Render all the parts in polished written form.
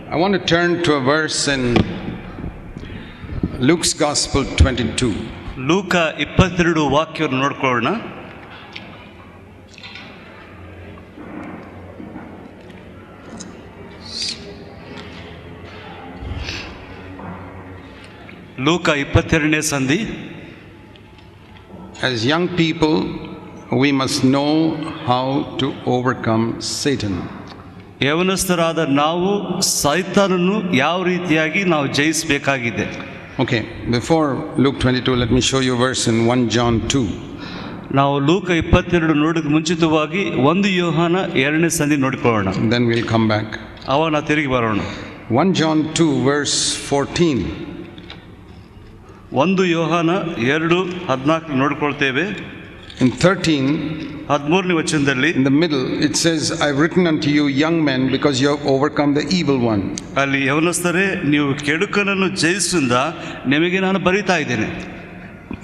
I want to turn to a verse in Luke's Gospel 22. ಲೂಕ 22 ವಾಕ್ಯವನ್ನು ನೋಡ್ಕೊಳ್ಳೋಣ. ಲೂಕ 22ನೇ ಸಂಧಿ. As young people, we must know how to overcome Satan. ಯೌವನಸ್ಥರಾದ ನಾವು ಸೈತಾನನ್ನು ಯಾವ ರೀತಿಯಾಗಿ ನಾವು ಜಯಿಸಬೇಕಾಗಿದೆ. Okay, before Luke 22, let me show you a verse in 1 John 2. ನಾವು ಲೂಕ 22 ನೋಡೋಕೆ ಮುಂಚಿತವಾಗಿ 1 ಯೋಹಾನ 2ನೇ ಸಂಧಿ ನೋಡಿಕೊಳ್ಳೋಣ. Then we'll come back. ಅವಾಗ ನಾವು ತಿರುಗಿ ಬರೋಣ. 1 John 2 verse 14. 1 ಯೋಹಾನ 2:14 ನೋಡ್ಕೊಳ್ತೇವೆ. In 13, 13ನೇ ವಚನದಲ್ಲಿ in the middle, it says, I've written unto you young men because you have overcome the evil one. ಅಲ್ಲಿ ಯೌವನಸ್ಥರೇ, ನೀವು ಕೆಡುಕನನ್ನು ಜಯಿಸಿದ ನಿಮಗೆ ನಾನು ಬರೀತಾ ಇದ್ದೇನೆ.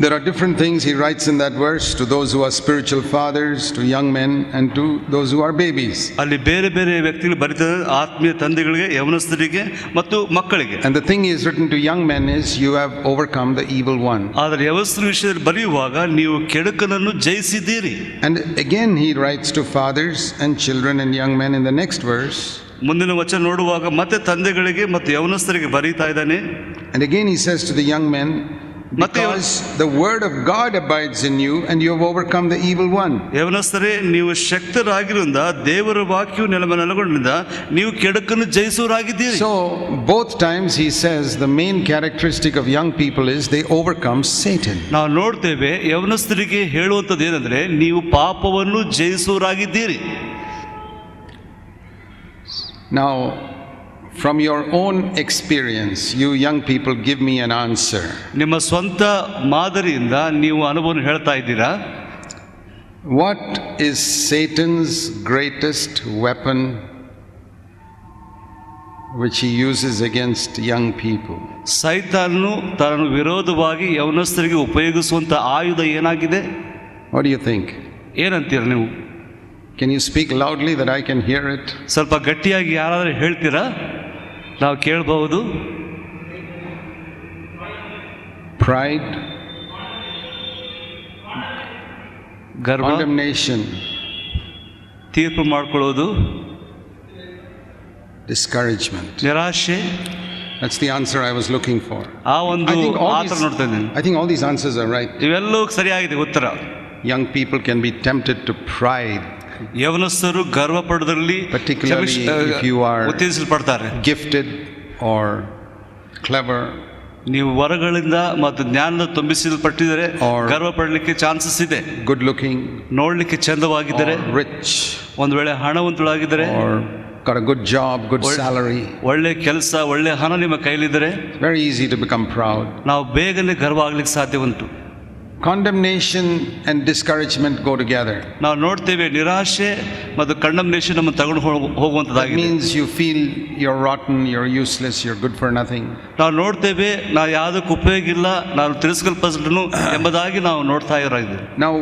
There are different things he writes in that verse, to those who are spiritual fathers, to young men, and to those who are babies. ಅಲ್ಲಿ ಬೇರೆ ಬೇರೆ ವ್ಯಕ್ತಿಗಳು ಬರೀತಾರೆ, ಆತ್ಮೀಯ ತಂದೆಗಳಿಗೆ, ಯೌವನಸ್ಥರಿಗೆ ಮತ್ತು ಮಕ್ಕಳಿಗೆ. And the thing is written to young men is, you have overcome the evil one. ಆದರೆ ಯೌವನಸ್ಥರ ವಿಷಯದಲ್ಲಿ ಬರೆಯುವಾಗ ನೀವು ಕೆಡುಕನನ್ನು ಜಯಿಸಿದ್ದೀರಿ. And again he writes to fathers and children and young men in the next verse. ಮುಂದಿನ ವಚನ ನೋಡುವಾಗ ಮತ್ತೆ ತಂದೆಗಳಿಗೆ ಮತ್ತು ಯೌವನಸ್ಥರಿಗೆ ಬರೀತಾ ಇದ್ದಾನೆ. And again he says to the young men, because the word of God abides in you and you have overcome the evil one. ಯೌವನಸ್ಥರೇ, ನೀವು ಶಕ್ತರಾಗಿರುವುದರಿಂದ ದೇವರ ವಾಕ್ಯವು ನೆಲಗೊಂಡಿದ್ದ ನೀವು ಕೆಡುಕನ್ನು ಜಯಿಸುವರಾಗಿದ್ದೀರಿ. So both times he says the main characteristic of young people is they overcome Satan. ನಾವು ನೋಡ್ತೇವೆ, ಯೌವನಸ್ಥರಿಗೆ ಹೇಳುವಂಥದ್ದು ಏನಂದ್ರೆ, ನೀವು ಪಾಪವನ್ನು ಜಯಿಸುವರಾಗಿದ್ದೀರಿ. Now, from your own experience, you young people, give me an answer. ನಿಮ್ಮ ಸ್ವಂತ ಮಾದರಿಯಿಂದ ನೀವು ಅನುಭವ ಹೇಳ್ತಾ ಇದ್ದೀರಾ. What is Satan's greatest weapon which he uses against young people? ಸೈತಾನನು ತನ್ನ ವಿರೋಧವಾಗಿ ಯೌವನಸ್ಥರಿಗೆ ಉಪಯೋಗಿಸುವಂತ ಆಯುಧ ಏನಾಗಿದೆ? What do you think? ಏನಂತೀರ ನೀವು? Can you speak loudly that I can hear it? ಸ್ವಲ್ಪ ಗಟ್ಟಿಯಾಗಿ ಯಾರಾದರೂ ಹೇಳ್ತೀರಾ, ನಾವು ಕೇಳಬಹುದು. Pride, ಗರ್ವ, condemnation, ತೀರ್ಪು ಮಾಡ್ಕೊಳ್ಳೋದು, discouragement. ನಿರಾಶೆ. That's the answer I was looking for. ಆ ಒಂದು ಆತರ ನೋಡ್ತಾ ಇದ್ದೀನಿ. I think all these answers are right. ಇವೆಲ್ಲವೂ ಸರಿಯಾಗಿದೆ ಉತ್ತರ. Young people can be tempted to pride. ಯೌವನಸ್ಥರು ಗರ್ವ ಪಡೋದ್ರಲ್ಲಿ particularly if you are ಉತ್ತೇಜಿಸಲ್ಪಡ್ತಾರೆ. gifted or clever, ನೀವು ವರಗಳಿಂದ ಮತ್ತು ಜ್ಞಾನದ ತುಂಬಿಸಲ್ಪಟ್ಟಿದ್ದಾರೆ, ಗರ್ವ ಪಡಲಿಕ್ಕೆ ಚಾನ್ಸಸ್ ಇದೆ. good looking, ನೋಡ್ಲಿಕ್ಕೆ ಚಂದವಾಗಿದ್ದರೆ, rich, ಒಂದು ವೇಳೆ ಹಣವಂತರಾಗಿದ್ದರೆ, or got a good job, good salary, ಒಳ್ಳೆ ಕೆಲಸ, ಒಳ್ಳೆ ಹಣ ನಿಮ್ಮ ಕೈಲಿದ್ದರೆ, very easy to become proud. ನಾವು ಬೇಗನೆ ಗರ್ವ ಆಗ್ಲಿಕ್ಕೆ ಸಾಧ್ಯ ಉಂಟು. Condemnation and discouragement go together. ನಾವು ನೋಡ್ತೇವೆ, ನಿರಾಶೆ ಮತ್ತು ಕಂಡಮ್ನೇಷನ್ ನಮ್ಮ ತಗೊಂಡು ಹೋಗುವಂತದ್ದಾಗಿದೆ. That means you feel you're rotten, you're useless, you're good for nothing. ನಾವು ನೋಡ್ತೇವೆ, ನಾವು ಯಾವುದಕ್ಕೂ ಉಪಯೋಗ ಇಲ್ಲ, ನಾವು ತಿರಸ್ಕಲ್ಪಸಲು ಎಂಬುದಾಗಿ ನಾವು ನೋಡ್ತಾ ಇರೋದು. Now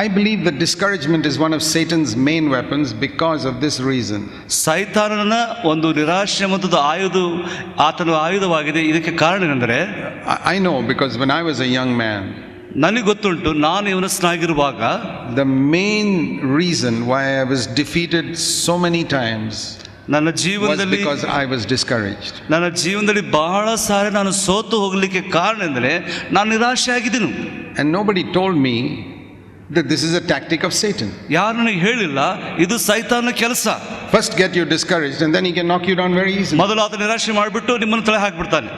I believe that discouragement is one of Satan's main weapons because of this reason. ಸೈತಾನನ ಒಂದು ನಿರಾಶೆ ಮತ್ತು ಆತನ ಆಯುಧವಾಗಿದೆ. ಇದಕ್ಕೆ ಕಾರಣ ಏನಂದ್ರೆ, I know because when I was a young man, ನನಗೆ ಗೊತ್ತುಂಟು, ನಾನು ಯೌವನಸ್ಥನಾಗಿರುವಾಗ the main reason why I was defeated so many times ನನ್ನ ಜೀವನದಲ್ಲಿ was because I was discouraged. ನನ್ನ ಜೀವನದಲ್ಲಿ ಬಹಳ ಸಾರಿ ನಾನು ಸೋತು ಹೋಗಲಿಕ್ಕೆ ಕಾರಣ ಅಂದರೆ ನಾನು ನಿರಾಶೆ ಆಗಿದ್ದೀನಿ. And nobody told me that this is a tactic of Satan. ಯಾರು ನನಗೆ ಹೇಳಿಲ್ಲ ಇದು ಸೈತಾನನ ಕೆಲಸ. First get you discouraged and then he can knock you down very easily. ಮೊದಲು ಆತ ನಿರಾಶೆ ಮಾಡಿಬಿಟ್ಟು ನಿಮ್ಮನ್ನು ತಲೆ ಹಾಕಿಬಿಡ್ತಾನೆ.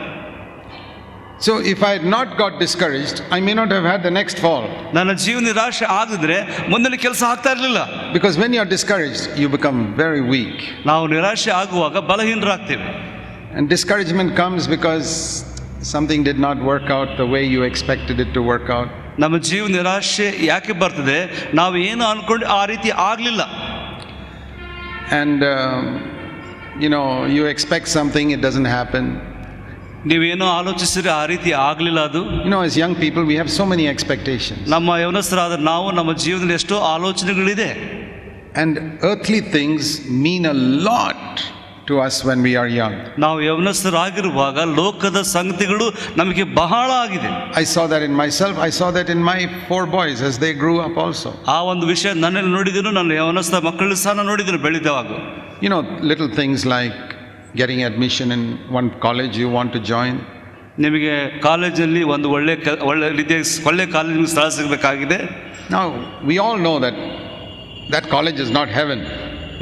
So if I had not got discouraged, I may not have had the next fall. ನನ್ನ ಜೀವನ ನಿರಾಶೆ ಆಗಿದ್ರೆ ಮುಂದಿನ ಕೆಲಸ ಆಗ್ತಾ ಇರಲಿಲ್ಲ. Because when you are discouraged, you become very weak. ನಾವು ನಿರಾಶೆ ಆಗುವಾಗ ಬಲಹೀನರಾಗ್ತೇವೆ. And discouragement comes because something did not work out the way you expected it to work out. ನಮ್ಮ ಜೀವನ ನಿರಾಶೆ ಯಾಕೆ ಬರ್ತದೆ? ನಾವು ಏನು ಅನ್ಕೊಂಡು ಆ ರೀತಿ ಆಗಲಿಲ್ಲ. And you expect something, it doesn't happen. ನೀವೇನೋ ಆಲೋಚಿಸಿದ್ರೆ ಆ ರೀತಿ ಆಗಲಿಲ್ಲ ಅದು. As young people we have so many expectations. ನಮ್ಮ ಯೌವನಸ್ಥರಾದ ನಾವು ನಮ್ಮ ಜೀವನದಲ್ಲಿ ಎಷ್ಟೋ ಆಲೋಚನೆಗಳಿದೆ. And earthly things mean a lot to us when we are young. ನಾವು ಯೌವನಸ್ಥರಾಗಿರುವಾಗ ಲೋಕದ ಸಂಗತಿಗಳು ನಮಗೆ ಬಹಳ ಆಗಿದೆ. I saw that in myself. I saw that in my 4 boys as they grew up also. ಆ ಒಂದು ವಿಷಯ ನನ್ನಲ್ಲಿ ನೋಡಿದನು, ನನ್ನ ಯೌವನಸ್ಥ ಮಕ್ಕಳು ಸಹ ನಾನು ನೋಡಿದನು ಬೆಳೆದವಾಗ. You know, little things like getting admission in one college you want to join. ನಿಮಗೆ ಕಾಲೇಜಲ್ಲಿ ಒಂದು ಒಳ್ಳೆ ರೀತಿಯ ಒಳ್ಳೆ ಕಾಲೇಜಿಗೆ ಸ್ಥಳ ಸಿಗಬೇಕಾಗಿದೆ. Now we all know that that college is not heaven.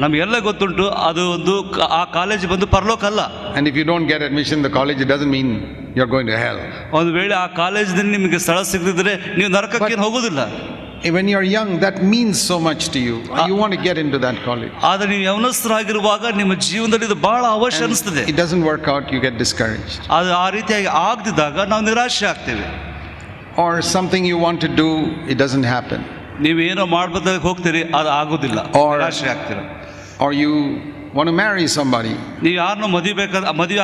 ನಮಗೆಲ್ಲ ಗೊತ್ತುಂಟು ಅದು ಒಂದು ಆ ಕಾಲೇಜ್ ಬಂದು ಪರಲೋಕ ಅಲ್ಲ. And if you don't get admission in the college, it doesn't mean you're going to hell. ಒಂದು ವೇಳೆ ಆ ಕಾಲೇಜಿನಲ್ಲಿ ನಿಮಗೆ ಸ್ಥಳ ಸಿಗದಿದ್ರೆ ನೀವು ನರಕಕ್ಕೆ ಹೋಗೋದಿಲ್ಲ. When you're young, that means so much to you. You want to get into that college. ಆದರೆ ನೀವು ಯೌವನಸ್ಥರಾಗಿರುವಾಗ ನಿಮ್ಮ ಜೀವನದಲ್ಲಿ ಇದು ಬಹಳ ಅವಶ್ಯ ಅನಿಸ್ತದೆ. It doesn't work out, you get discouraged. ಅದು ಆ ರೀತಿಯಾಗಿ ಆಗದಿದ್ದಾಗ ನಾವು ನಿರಾಶೆ ಆಗ್ತೇವೆ. Or something you want to do, it doesn't happen. ನೀವೇನೋ ಮಾಡ್ಬೇಕಾಗಿ ಹೋಗ್ತೀರಿ, ಅದು ಆಗೋದಿಲ್ಲ, ನಿರಾಶೆ ಆಗ್ತೀರ. Or you want to marry somebody, ನೀವು ಯಾರನ್ನೋ ಮದುವೆ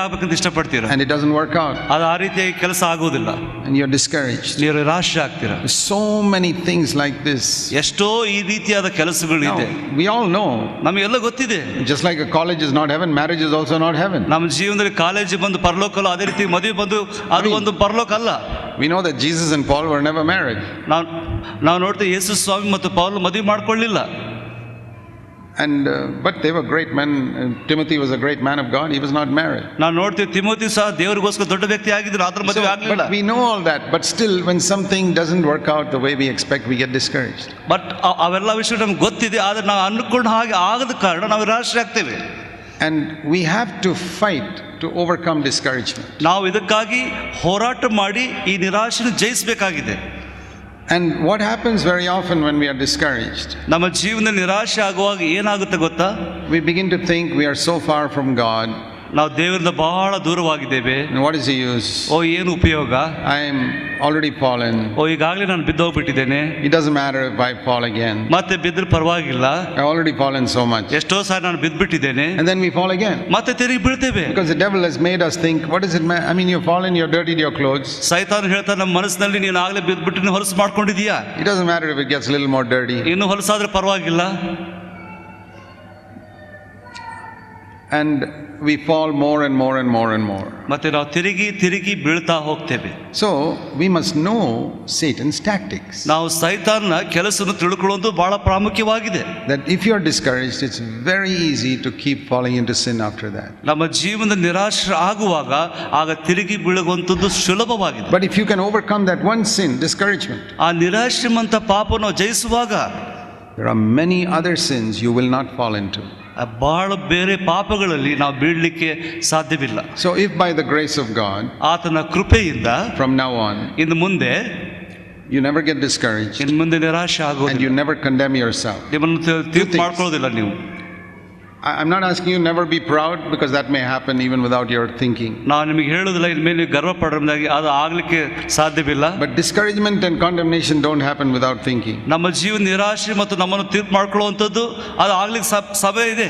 ಆಗ್ಬೇಕಂತ ಇಷ್ಟಪಡ್ತೀರ, and it doesn't work out, ಅದು ಆ ರೀತಿಯಾಗಿ ಕೆಲಸ ಆಗೋದಿಲ್ಲ, and you're discouraged. ನೀವು ನಿರಾಶೆ ಆಗ್ತೀರ. So many things like this. ಎಷ್ಟೋ ಈ ರೀತಿಯಾದ ಕೆಲಸಗಳು ಇದೆ. We all know. ನಮಗೆಲ್ಲ ಗೊತ್ತಿದೆ. Just like a college is not heaven, marriage is also not heaven. ನಮ್ಮ ಜೀವನದಲ್ಲಿ ಕಾಲೇಜ್ ಬಂದು ಪರಲೋಕ ಅಲ್ಲ, ಅದೇ ರೀತಿ ಮದುವೆ ಬಂದು ಅದು ಒಂದು ಪರಲೋಕ ಅಲ್ಲ. We know that Jesus and Paul were never married. ನಾವು ನೋಡ್ತೀವಿ ಯೇಸು ಸ್ವಾಮಿ ಮತ್ತು ಪೌಲ್ ಮದುವೆ ಮಾಡ್ಕೊಳ್ಳಿಲ್ಲ. And but they were great men. Timothy was a great man of God. He was not married. ನಾವು ನೋಡ್ತೀವಿ ತಿಮೋತಿ ಸಹ ದೇವರಿಗೋಸ್ಕರ ದೊಡ್ಡ ವ್ಯಕ್ತಿ ಆಗಿದ್ರು, ಆದ್ರೆ ಮದುವೆ ಆಗಲಿಲ್ಲ. But we know all that. But still, when something doesn't work out the way we expect, we get discouraged. But ಅವೆಲ್ಲ ವಿಷಯ ನಮ್ಗೆ ಗೊತ್ತಿದೆ, ಆದ್ರೆ ನಾವು ಅನ್ಕೊಂಡ ಹಾಗೆ ಆಗದ ಕಾರಣ ನಾವು ನಿರಾಶೆ ಆಗ್ತೇವೆ. And we have to fight to overcome discouragement. ನಾವು ಇದಕ್ಕಾಗಿ ಹೋರಾಟ ಮಾಡಿ ಈ ನಿರಾಶೆಯನ್ನು ಜಯಿಸಬೇಕಾಗಿದೆ. And what happens very often when we are discouraged? ನಮ್ಮ ಜೀವನದಲ್ಲಿ ನಿರಾಶೆ ಆಗುವಾಗ ಏನಾಗುತ್ತೆ ಗೊತ್ತಾ? We begin to think we are so far from God. ನಾವು ದೇವರಿಂದ ಬಹಳ ದೂರವಾಗಿದ್ದೇವೆ. And what is the use? ಏನು ಉಪಯೋಗ? I am already fallen. ಈಗಾಗಲೇ ನಾನು ಬಿದ್ದೋಗ್ಬಿಟ್ಟಿದ್ದೇನೆ. It doesn't matter if I fall again. ಮತ್ತೆ ಬಿದ್ದರೆ ಪರವಾಗಿಲ್ಲ. I already fallen so much. ಎಷ್ಟೋ ಸಾರಿ ನಾನು ಬಿದ್ದುಬಿಟ್ಟಿದ್ದೇನೆ. And then we fall again. ಮತ್ತೆ ತಿರುಗಿ ಬೀಳ್ತೇವೆ. Because the devil has made us think, what is it? I mean, you've fallen, you're dirtied your clothes. ಸೈತಾನ ಹೇಳ್ತಾನೆ ನಮ್ಮ ಮನಸ್ಸಿನಲ್ಲಿ ನೀನು ಆಗಲೇ ಬಿದ್ದುಬಿಟ್ಟು ನೀನು ಹೊಲಸು ಮಾಡ್ಕೊಂಡಿದೀಯಾ. It doesn't matter if it gets a little more dirty. ಇನ್ನು ಹೊಲಸಾದ್ರೆ ಪರವಾಗಿಲ್ಲ. And we fall more and more and more and more. ಮತ್ತೆ ನಾವು ತಿರುಗಿ ಬೀಳ್ತಾ ಹೋಗ್ತೇವೆ. So we must know Satan's tactics. ನಾವು ಸೈತಾನನ ಕೆಲಸವನ್ನು ತಿಳ್ಕೊಳ್ಳೋದು ಬಹಳ ಪ್ರಾಮುಖ್ಯವಾಗಿದೆ. That if you are discouraged, it's very easy to keep falling into sin after that. ನಮ್ಮ ಜೀವನದ ನಿರಾಶೆ ಆಗುವಾಗ ಆಗ ತಿರುಗಿ ಬೀಳುವಂತದ್ದು ಸುಲಭವಾಗಿದೆ. But if you can overcome that one sin, discouragement, ಆ ನಿರಾಶೆಮಂತ ಪಾಪವನ್ನು ಜಯಿಸುವಾಗ there are many other sins you will not fall into. ಬಹಳ ಬೇರೆ ಪಾಪಗಳಲ್ಲಿ ನಾವು ಬೀಳಲಿಕ್ಕೆ ಸಾಧ್ಯವಿಲ್ಲ. So if by the grace of God, ಆತನ ಕೃಪೆಯಿಂದ from now on, ಇನ್ನು ಮುಂದೆ you never get discouraged, ಇನ್ನು ಮುಂದೆ ನಿರಾಶೆ ಆಗೋದಿಲ್ಲ, and you never condemn yourself. ನಿಮ್ಮನ್ನು ತೀರ್ಪು ಮಾಡ್ಕೊಳ್ಳೋದಿಲ್ಲ ನೀವು. I'm not asking you never be proud, because that may happen even without your thinking. ನಾನು ನಿಮಗೆ ಹೇಳೋದಿಲ್ಲ ಇನ್ಮೇಲೆ ನೀವು ಗರ್ವ ಪಡೋದಾಗಿ, ಅದು ಆಗ್ಲಿಕ್ಕೆ ಸಾಧ್ಯವಿಲ್ಲ. But discouragement and condemnation don't happen without thinking. ನಮ್ಮ ಜೀವನ ನಿರಾಶೆ ಮತ್ತು ನಮ್ಮನ್ನು ತೀರ್ಪು ಮಾಡ್ಕೊಳ್ಳುವಂಥದ್ದು ಅದು ಆಗ್ಲಿಕ್ಕೆ ಸಮಯ ಇದೆ.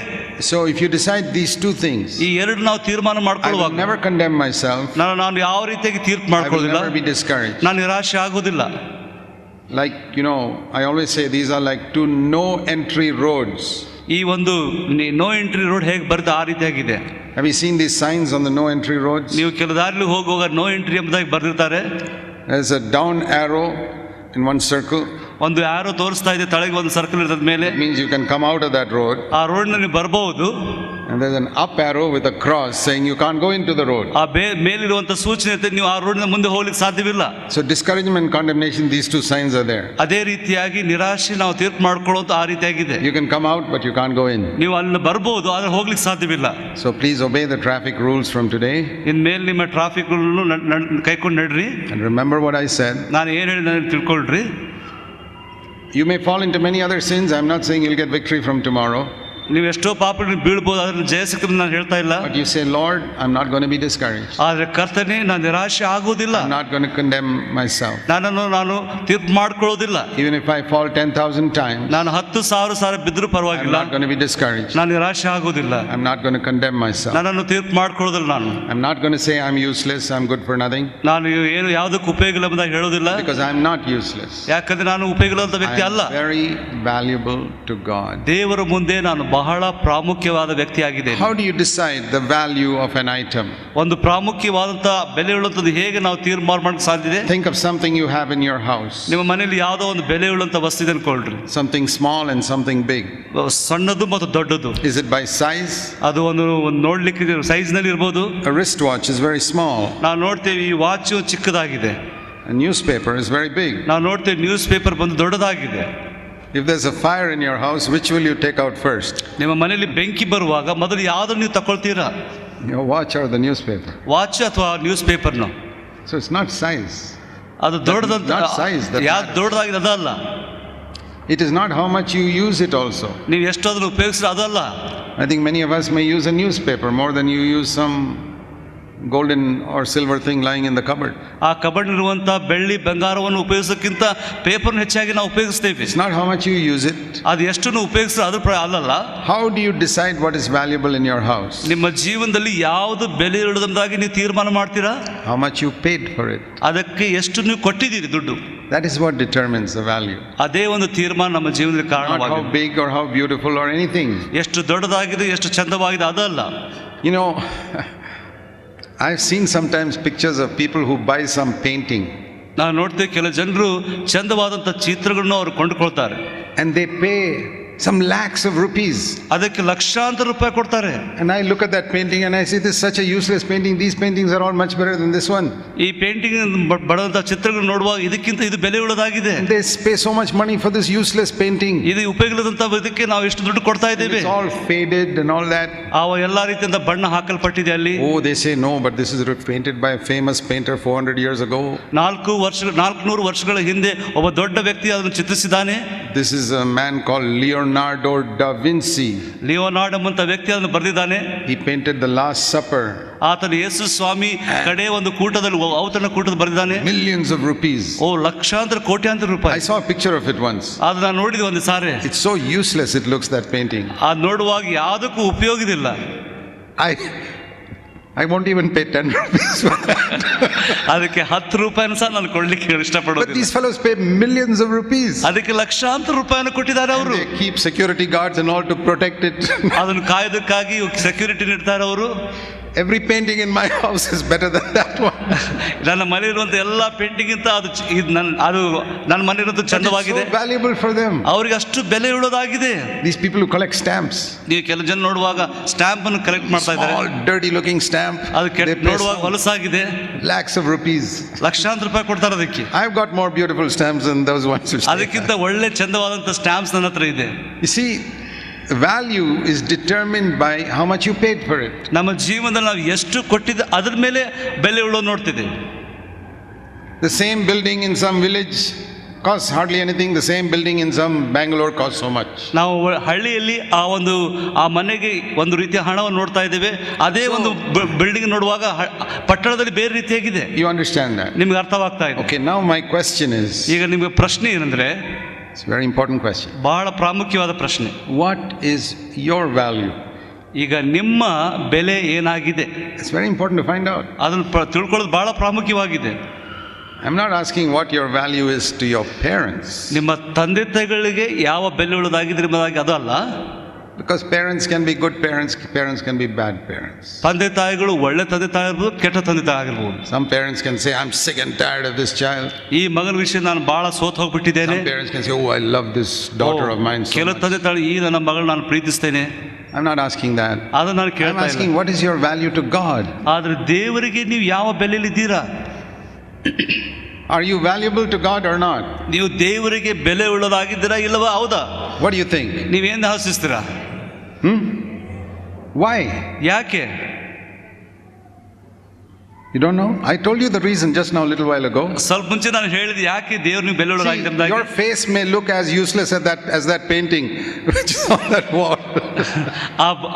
So if you decide these two things, ಈ ಎರಡು ನಾವು ತೀರ್ಮಾನ I ಮಾಡ್ಕೊಳ್ಳುವಾಗ will never condemn myself. ನಾನು ಯಾವ ರೀತಿಯಾಗಿ ತೀರ್ಪು I will ಮಾಡ್ಕೊಳ್ಳೋದಿಲ್ಲ, never be discouraged. ನಾನು ನಿರಾಶೆ ಆಗೋದಿಲ್ಲ. Like, I always say these are like two no entry roads. ಈ ಒಂದು ನೋ ಎಂಟ್ರಿ ರೋಡ್ ಹೇಗೆ ಬರುತ್ತೆ ಆ ರೀತಿಯಾಗಿದೆ. Have you seen these signs on the no entry roads? ನೀವು ಕೆಲ ದಾರಿಲಿ ಹೋಗುವಾಗ ನೋ ಎಂಟ್ರಿ ಎಂಬುದಾಗಿ ಬರೆದಿರ್ತಾರೆ. There's a down arrow in one circle. ಒಂದು ಆರೋ ತೋರಿಸ್ತಾ ಇದೆ, ತಳಗೆ ಒಂದು ಸರ್ಕಲ್ ಇರ್ತದ ಮೇಲೆ. It means you can come out of that road. ಆ ರೋಡ್ ನಲ್ಲಿ ಬರಬಹುದು. And there's an up arrow with a cross saying you can't go into the road. ಆ ಮೇಲಿರುವಂತ ಸೂಚನೆ ಇರುತ್ತೆ, ನೀವು ಆ ರೋಡ್ ಮುಂದೆ ಹೋಗ್ಲಿಕ್ಕೆ ಸಾಧ್ಯವಿಲ್ಲ. So discouragement and condemnation, these two signs are there. ಅದೇ ರೀತಿಯಾಗಿ ನಿರಾಶೆ ನಾವು ತೀರ್ಪು ಮಾಡ್ಕೊಳ್ಳೋದು ಆ ರೀತಿಯಾಗಿದೆ. You can come out but you can't go in. ನೀವು ಅಲ್ಲಿ ಬರ್ಬೋದು, ಆದ್ರೆ ಹೋಗ್ಲಿಕ್ಕೆ ಸಾಧ್ಯವಿಲ್ಲ. So please obey the traffic rules from today. ಇನ್ಮೇಲೆ ನಿಮ್ಮ ಟ್ರಾಫಿಕ್ ಕೈಕೊಂಡು ನಡ್ರಿ. And remember what I said. ನಾನು ಏನು ಹೇಳಿ ನಾನು ತಿಳ್ಕೊಳ್ರಿ. You may fall into many other sins. I'm not saying you'll get victory from tomorrow. ನೀವು ಎಷ್ಟೋ ಪಾಪಗಳನ್ನು ಬೀಳ್ಬೋದು, ಅದನ್ನು ಜಯಿಸಕ್ಕೆ ನಾನು ಹೇಳ್ತಾ ಇಲ್ಲ. But you say, Lord, I'm not going to be discouraged. ಆದ್ರೆ ಕರ್ತನೇ, ನಾನು ನಿರಾಶೆ ಆಗೋದಿಲ್ಲ. I'm not going to condemn myself. ನಾನು ತೀರ್ಪು ಮಾಡ್ಕೊಳ್ಳೋದಿಲ್ಲ. Even if I fall 10,000 times, ನಾನು 10,000 ಸಾರಿ ಬಿದ್ದರೂ ಪರವಾಗಿಲ್ಲ. I'm not going to be discouraged. ನಾನು ನಿರಾಶೆ ಆಗೋದಿಲ್ಲ. I'm not going to condemn myself. ನನ್ನನ್ನು ತೀರ್ಪು ಮಾಡ್ಕೊಳ್ಳೋದಿಲ್ಲ. I'm not going to say I'm useless, I'm good for nothing. ನಾನು ಏನು ಯಾವುದಕ್ಕೂ ಉಪಯೋಗ ಇಲ್ಲ ಎಂಬುದಾಗಿ ಹೇಳೋದಿಲ್ಲ. Because I'm not useless. ಯಾಕಂದ್ರೆ ನಾನು ಉಪಯೋಗ ಇಲ್ಲದ ವ್ಯಕ್ತಿ ಅಲ್ಲ. I'm very valuable to God. ದೇವರ ಮುಂದೆ ನಾನು ಬಹಳ ಪ್ರಾಮುಖ್ಯವಾದ ವ್ಯಕ್ತಿಯಾಗಿದೆ. How do you decide the value of an item? ಒಂದು ಪ್ರಾಮುಖ್ಯವಾದಂಥ ಬೆಲೆಯುಳ್ಳಂಥದ್ದು ಹೇಗೆ ನಾವು ತೀರ್ಮಾನ ಮಾಡಕ್ಕೆ ಸಾಧ್ಯ ಇದೆ? Think of something you have in your house. ನಿಮ್ಮ ಮನೆಯಲ್ಲಿ ಯಾವುದೋ ಒಂದು ಬೆಲೆಯುಳ್ಳಂಥ ವಸ್ತು ಇದೆ ಅನ್ಕೊಳ್ರಿ. Something small and something big. ಸಣ್ಣದು ಮತ್ತು ದೊಡ್ಡದು. Is it by size? ಅದು ಒಂದು ನೋಡ್ಲಿಕ್ಕೆ ಸೈಜ್ನಲ್ಲಿ ಇರ್ಬೋದು. A wristwatch is very small. ನಾವು ನೋಡ್ತೇವೆ ಈ ವಾಚು ಚಿಕ್ಕದಾಗಿದೆ. A newspaper is very big. ನಾವು ನೋಡ್ತೇವೆ ನ್ಯೂಸ್ ಪೇಪರ್ ಬಂದು ದೊಡ್ಡದಾಗಿದೆ. If there's a fire in your house, which will you take out first? ನಿಮ್ಮ ಮನೆಯಲ್ಲಿ ಬೆಂಕಿ ಬರುವಾಗ ಮೊದಲು ಯಾವ್ದನ್ನು ನೀವು ತಗೊಳ್ತೀರಾ? Your watch or the newspaper? Watch ಅಥವಾ news ಪೇಪರ್ನು? So it's not size. ಅದು ದೊಡ್ಡದಂತ Not size that ಯಾವ್ದು matters. ದೊಡ್ಡದಾಗಿದೆ ಅದಲ್ಲ. It is not how much you use it also. ನೀವು ಎಷ್ಟು ಅದನ್ನು ಉಪಯೋಗಿಸ್ರೆ ಅದಲ್ಲ. I think many of us may use a newspaper more than you use some golden or silver thing lying in the cupboard. ಆ ಕಬರ್ಡ್ನಿರುವಂಥ ಬೆಳ್ಳಿ ಬಂಗಾರವನ್ನು ಉಪಯೋಗಿಸೋಕ್ಕಿಂತ ಪೇಪರ್ನ ಹೆಚ್ಚಾಗಿ ನಾವು ಉಪಯೋಗಿಸ್ತೇವೆ. It's not how much you use it. ಅದು ಎಷ್ಟು ಉಪಯೋಗಿಸ್ರೆ ಅದ್ರ ಅಲ್ಲಲ್ಲ. How do you decide what is valuable in your house? ನಿಮ್ಮ ಜೀವನದಲ್ಲಿ ಯಾವುದು ಬೆಲೆ ಇಡುವುದಾಗಿ ನೀವು ತೀರ್ಮಾನ ಮಾಡ್ತೀರಾ? How much you paid for it. ಅದಕ್ಕೆ ಎಷ್ಟು ನೀವು ಕೊಟ್ಟಿದ್ದೀರಿ ದುಡ್ಡು. That is what determines the value. ಅದೇ ಒಂದು ತೀರ್ಮಾನ ನಮ್ಮ ಜೀವನದಲ್ಲಿ Not how ಕಾರಣವಾಗಿದೆ. big or how beautiful or anything. ಎಷ್ಟು ದೊಡ್ಡದಾಗಿದೆ ಎಷ್ಟು ಚಂದವಾಗಿದೆ ಅದಲ್ಲ. You know, I've seen sometimes pictures of people who buy some painting ನಾವು ನೋಡ್ತೇವೆ ಕೆಲವು ಜನರು ಚಂದವಾದಂಥ ಚಿತ್ರಗಳನ್ನು ಅವರು ಕೊಂಡುಕೊಳ್ತಾರೆ. and they pay some lakhs of rupees. ಅದಕ್ಕೆ ಲಕ್ಷಾಂತರ ರೂಪಾಯಿ ಕೊಡ್ತಾರೆ. And I look at that painting and I say, this is such a useless painting. These paintings are all much better than this one. ಈ painting ಬಡದಂಥ ಚಿತ್ರಗಳನ್ನು ನೋಡುವಾಗ ಇದಕ್ಕಿಂತ ಇದು ಬೆಲೆ ಉಳ್ಳದಾಗಿದೆ. And they pay so much money for this useless painting. ಇದು ಉಪಯೋಗದಂಥ ಇದಕ್ಕೆ ನಾವು ಎಷ್ಟು ದುಡ್ಡು ಕೊಡ್ತಾ And ಇದ್ದೇವೆ. it's all faded and all that. ಅವ ಎಲ್ಲ ರೀತಿಯಿಂದ ಬಣ್ಣ ಹಾಕಲ್ಪಟ್ಟಿದೆ ಅಲ್ಲಿ. Oh, they say no, but this is painted by a famous painter 400 years ago. 400 ವರ್ಷಗಳ ಹಿಂದೆ ಒಬ್ಬ ದೊಡ್ಡ ವ್ಯಕ್ತಿ ಅದನ್ನು ಚಿತ್ರಿಸಿದ್ದಾನೆ. This is a man called Leonardo da Vinci. Leonardo ಎಂಬ ವ್ಯಕ್ತಿ ಅದನ್ನು ಬರೆದಿದ್ದಾನೆ. He painted the Last Supper. ಆತನು ಯೇಸು ಸ್ವಾಮಿ ಕಡೆ ಒಂದು ಕೂಟದಲ್ಲಿ ಔತಣ ಕೂಟದ ಬರೆದಿದ್ದಾನೆ. Millions of rupees. ಲಕ್ಷಾಂತರ ಕೋಟ್ಯಾಂತರ I ರೂಪಾಯಿ. saw a picture of it once. ಅದು ನಾನು ನೋಡಿದೆ ಒಂದು ಸಾರಿ. It's so useless it looks, that painting. ಅದು ನೋಡುವಾಗ ಯಾವುದಕ್ಕೂ ಉಪಯೋಗದಿಲ್ಲ. I won't even pay 10 rupees for that. ಅದಕ್ಕೆ 10 ರೂಪಾಯಿನ ಸಹ ನಾನು ಕೊಡ್ಲಿಕ್ಕೆ But ಇಷ್ಟಪಡೋದಿಲ್ಲ. these fellows pay millions of rupees. ಅದಕ್ಕೆ ಲಕ್ಷಾಂತರ ರೂಪಾಯಿನ ಕೊಟ್ಟಿದ್ದಾರೆ ಅವರು. They keep security guards and all to protect it. ಅದನ್ನು ಕಾಯೋದಕ್ಕಾಗಿ ಸೆಕ್ಯೂರಿಟಿ ನೀಡ್ತಾರೆ ಅವರು. Every painting in my house is better than that one. ನನ್ನ ಮನೆ ಇರುವಂತ ಎಲ್ಲ ಪೇಂಟಿಂಗಿಂತ ಅದು ನನ್ನ ಮನೆ ಇರೋದು But it's ಚಂದವಾಗಿದೆ. so valuable for them. ಅವ್ರಿಗೆ ಅಷ್ಟು ಬೆಲೆ ಉಳ್ಳೋದಾಗಿದೆ. These people who collect stamps. ನೀವು ಕೆಲವು ಜನ ನೋಡುವಾಗ ಸ್ಟ್ಯಾಂಪ್ ಅನ್ನು ಕಲೆಕ್ಟ್ ಮಾಡ್ತಾ ಇದ್ದಾರೆ. Small dirty looking stamp. ಅದು They pay ನೋಡುವಾಗ ಹೊಲಸಾಗಿದೆ. lakhs of rupees. ಲಕ್ಷಾಂತರ ರೂಪಾಯಿ ಕೊಡ್ತಾರೆ ಅದಕ್ಕೆ. I've got more beautiful stamps than those ones which they ಅದಕ್ಕಿಂತ ಒಳ್ಳೆ ಚಂದವಾದಂತ ಸ್ಟ್ಯಾಂಪ್ಸ್ ನನ್ನ ಹತ್ರ ಇದೆ. have. You see, value is determined by how much you paid for it. ನಮ್ಮ ಜೀವನದಲ್ಲಿ ನಾವು ಎಷ್ಟು ಕೊಟ್ಟಿದ್ದೆ ಅದ್ರ ಮೇಲೆ ಬೆಲೆ ಉಳ್ಳೋದು ನೋಡ್ತಿದ್ದೆ. The same building in some village costs hardly anything. The same building in some Bangalore costs so much. ನಾವು ಹಳ್ಳಿಯಲ್ಲಿ ಆ ಮನೆಗೆ ಒಂದು ರೀತಿಯ ಹಣವನ್ನು ನೋಡ್ತಾ ಇದ್ದೇವೆ. ಅದೇ ಒಂದು ಬಿಲ್ಡಿಂಗ್ ನೋಡುವಾಗ ಪಟ್ಟಣದಲ್ಲಿ ಬೇರೆ ರೀತಿಯಾಗಿದೆ. You understand that? ನಿಮ್ಗೆ ಅರ್ಥವಾಗ್ತಾ ಇದೆ. Okay, now my question is, ಈಗ ನಿಮಗೆ ಪ್ರಶ್ನೆ ಏನಂದ್ರೆ, it's a very important question. ಬಹಳ ಪ್ರಾಮುಖ್ಯವಾದ ಪ್ರಶ್ನೆ. What is your value? ಈಗ ನಿಮ್ಮ ಬೆಲೆ ಏನಾಗಿದೆ? It's very important to find out. ಅದನ್ನು ತಿಳ್ಕೊಳ್ಳೋದು ಬಹಳ ಪ್ರಾಮುಖ್ಯವಾಗಿದೆ. I'm not asking what your value is to your parents. ನಿಮ್ಮ ತಂದೆ ತಾಯಿಗಳಿಗೆ ಯಾವ ಬೆಲೆ ಉಳ್ಳದಾಗಿದೆ ಎಂಬುದಾಗಿ ಅದು ಅಲ್ಲ. Because parents can be good parents, parents can be bad parents. ತಂದೆ ತಾಯಿಗಳು ಒಳ್ಳೆ ತಂದೆ ತಾಯಿ ಇರ್ಬೋದು, ಕೆಟ್ಟ ತಂದೆ ತಾಯಿ ಆಗಿರ್ಬೋದು. Some parents can say, I'm sick and tired of this child. ಈ ಮಗನ ವಿಷಯ ನಾನು ಬಹಳ ಸೋತ್ ಹೋಗ್ಬಿಟ್ಟಿದ್ದೇನೆ. Some parents can say, oh, I love this daughter of mine so ಕೆಲವು much. ತಂದೆ ತಾಯಿ ಈ ನನ್ನ ಮಗಳು ನಾನು ಪ್ರೀತಿಸ್ತೇನೆ. I'm not asking that. ಅದನ್ನು ನಾನು I'm ಕೇಳ್ತಾ asking, ಇಲ್ಲ. what is your value to God? ಆದ್ರೆ ದೇವರಿಗೆ ನೀವು ಯಾವ ಬೆಲೆಯಲ್ಲಿದ್ದೀರಾ? Are you valuable to God or not? ನೀವು ದೇವರಿಗೆ ಬೆಲೆ ಉಳ್ಳದಾಗಿದ್ದೀರಾ ಇಲ್ಲವಾ? ಹೌದಾ? What do you think? ನೀವೇನು ಆಶಿಸ್ತೀರಾ? Why? ಯಾಕೆ? You don't know? I told you the reason just now a little while ago. ಸ್ವಲ್ಪ ಮುಂಚೆ ನಾನು ಹೇಳಿದೆ ಯಾಕೆ ದೇವರು ನೀವು ಬೆಲೆ See, ಉಳ್ಳದಾಗಿದೆ. your face may look as useless as that painting which is on that wall.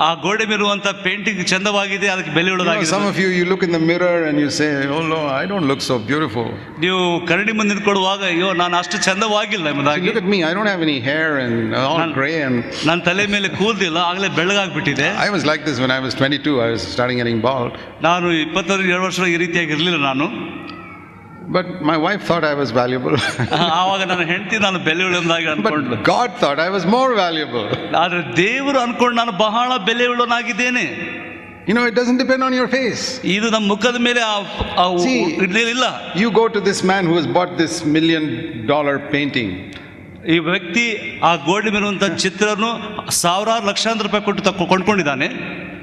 ಆ ಗೋಡೆ ಮೇಲಿರುವಂತ ಪೇಂಟಿಂಗ್ ಚಂದವಾಗಿದೆ, ಅದಕ್ಕೆ ಬೆಲೆ ಉಳ್ಳದಾಗಿದೆ. Some of you look in the mirror and you say, oh no, I don't look so beautiful. ನೀವು ಕರಡಿ ಮುಂದೆ ನಿಂತ್ಕೊಳ್ಳುವಾಗ ಅಯ್ಯೋ ನಾನು ಅಷ್ಟು ಚಂದವಾಗಿಲ್ಲ ಎಂಬುದಾಗಿ. Look at me, I don't have any hair and all gray and ನನ್ನ ತಲೆ ಮೇಲೆ ಕೂದಲಿಲ್ಲ, ಆಗಲೇ ಬೆಳ್ಳಗಾಗ್ಬಿಟ್ಟಿದೆ. I was like this when I was 22. I was starting getting bald. ನಾನು 22 ವರ್ಷ ಈ ರೀತಿಯಾಗಿ ಇರಲಿಲ್ಲ ನಾನು. But my wife thought I was valuable. ಆವಾಗ ನನ್ನ ಹೆಂಡತಿ ನಾನು ಬೆಲೆ ಉಳ್ಳವನಾಗಿ ಅನ್ಕೊಂಡ್ಲು. But God thought I was more valuable. ಆದ್ರೆ ದೇವರು ಅನ್ಕೊಂಡು ನಾನು ಬಹಳ ಬೆಲೆ ಉಳ್ಳವನಾಗಿದ್ದೇನೆ. You know, it doesn't depend on your face. ಇದು ನಮ್ಮ ಮುಖದ ಮೇಲೆ ಇರ್ಲಿಲ್ಲ. You go to this man who has bought this $1 million painting. ಈ ವ್ಯಕ್ತಿ ಆ ಗೋಡೆ ಮೇಲಿರುವಂತ ಚಿತ್ರನು ಸಾವಿರಾರು ಲಕ್ಷಾಂತರ ರೂಪಾಯಿ ಕೊಟ್ಟು ಕೊಂಡ್ಕೊಂಡಿದ್ದಾನೆ.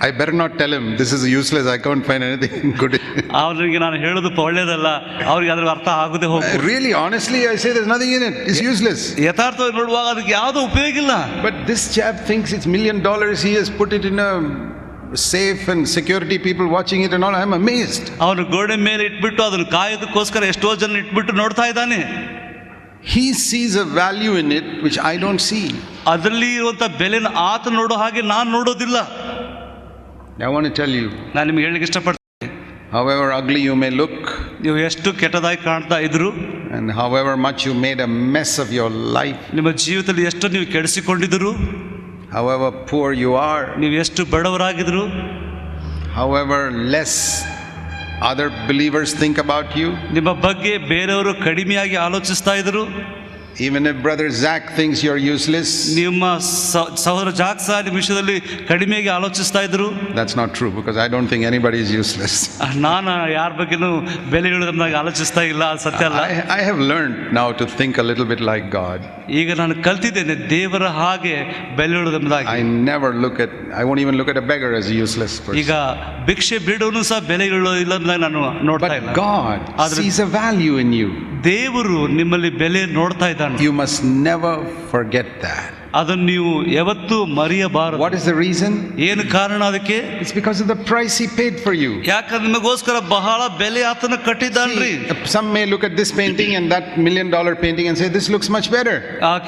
I better not tell him this is useless. I can't find anything good. ಅವನಿಗೆ ನಾನು ಹೇಳೋದು ಒಳ್ಳೇದಲ್ಲ, ಅವ್ರಿಗೆ ಅದ್ರ ಅರ್ಥ ಆಗದೆ ಹೋಗಿ. Really, honestly, I say there's nothing in it. It's useless. ಯಥಾರ್ಥವಾಗಿ ನೋಡುವಾಗ ಅದಕ್ಕೆ ಯಾವುದೂ ಉಪಯೋಗ ಇಲ್ಲ. But this chap thinks it's $1 million. He has put it in a safe and security people watching it and all. I'm amazed. ಅವನು ಗೋಡೆ ಮೇಲೆ ಇಟ್ಬಿಟ್ಟು ಅದನ್ನು ಕಾಯೋದಕ್ಕೋಸ್ಕರ ಎಷ್ಟೋ ಜನ ಇಟ್ಬಿಟ್ಟು ನೋಡ್ತಾ ಇದ್ದಾನೆ. He sees a value in it which I don't see. ಅದರಲ್ಲಿ ಇರುವಂತ ಬೆಲೆನ ಆತ ನೋಡೋ ಹಾಗೆ ನಾನು ನೋಡೋದಿಲ್ಲ. I want to tell you, ನಾನು ನಿಮ್ಗೆ ಹೇಳಲಿಕ್ಕೆ ಇಷ್ಟಪಡ್ತೀನಿ, however ugly you may look, ನೀವು ಎಷ್ಟು ಕೆಟ್ಟದಾಗಿ ಕಾಣ್ತಾ ಇದ್ರು, and however much you made a mess of your life, ನಿಮ್ಮ ಜೀವಿತದಲ್ಲಿ ಎಷ್ಟು ನೀವು ಕೆಡಿಸಿಕೊಂಡಿದ್ರು, however poor you are, ನೀವು ಎಷ್ಟು ಬಡವರಾಗಿದ್ರು, however less other believers think about you, ನಿಮ್ಮ ಬಗ್ಗೆ ಬೇರೆಯವರು ಕಡಿಮೆಯಾಗಿ ಆಲೋಚಿಸ್ತಾ ಇದ್ರು, even if brother Zach thinks you're useless, ನಿಮ್ಮ ಸಹೋದರ ಜಾಕ್ ಸಹ ನಿಮ್ಮ ವಿಷಯದಲ್ಲಿ ಕಡಿಮೆಯಾಗಿ ಆಲೋಚಿಸ್ತಾ ಇದ್ರು. that's not true, because I don't think anybody is useless. ನಾನು ಯಾರ ಬಗ್ಗೆನೂ ಬೆಲೆ ಇಳಿದನ್ನಾಗಿ ಆಲೋಚಿಸ್ತಾ ಇಲ್ಲ, ಅದು ಸತ್ಯ ಅಲ್ಲ. I have learned now to think a little bit like God. ಈಗ ನಾನು ಕಲ್ತಿದ್ದೇನೆ ದೇವರ ಹಾಗೆ ಬೆಲೆ ಇಳಿದನ್ನಾಗಿ. I won't even look at a beggar as a useless person. ಈಗ ಭಿಕ್ಷೆ ಬಿಡೋನು ಸಹ ಬೆಲೆ ಇಲ್ಲದನ್ನಾಗಿ ನಾನು ನೋಡ್ತಾ ಇಲ್ಲ. But God sees a value in you. ದೇವರು ನಿಮ್ಮಲ್ಲಿ ಬೆಲೆ ನೋಡ್ತಾ ಇದ್ದಾನೆ. You must never forget that. ಅದನ್ನು ನೀವು ಯಾವತ್ತೂ ಮರೆಯಬಾರದು. What is the reason? ಏನು ಕಾರಣ ಅದಕ್ಕೆ? It's because of the price he paid for you. ಯಾಕಂದ್ರೆ ನಿಮಗೋಸ್ಕರ ಬಹಳ ಬೆಲೆ ಆತನ ಕಟ್ಟಿದ್ದಾನ್ರಿ. Some may look at this painting and that $1 million painting and say this looks much better.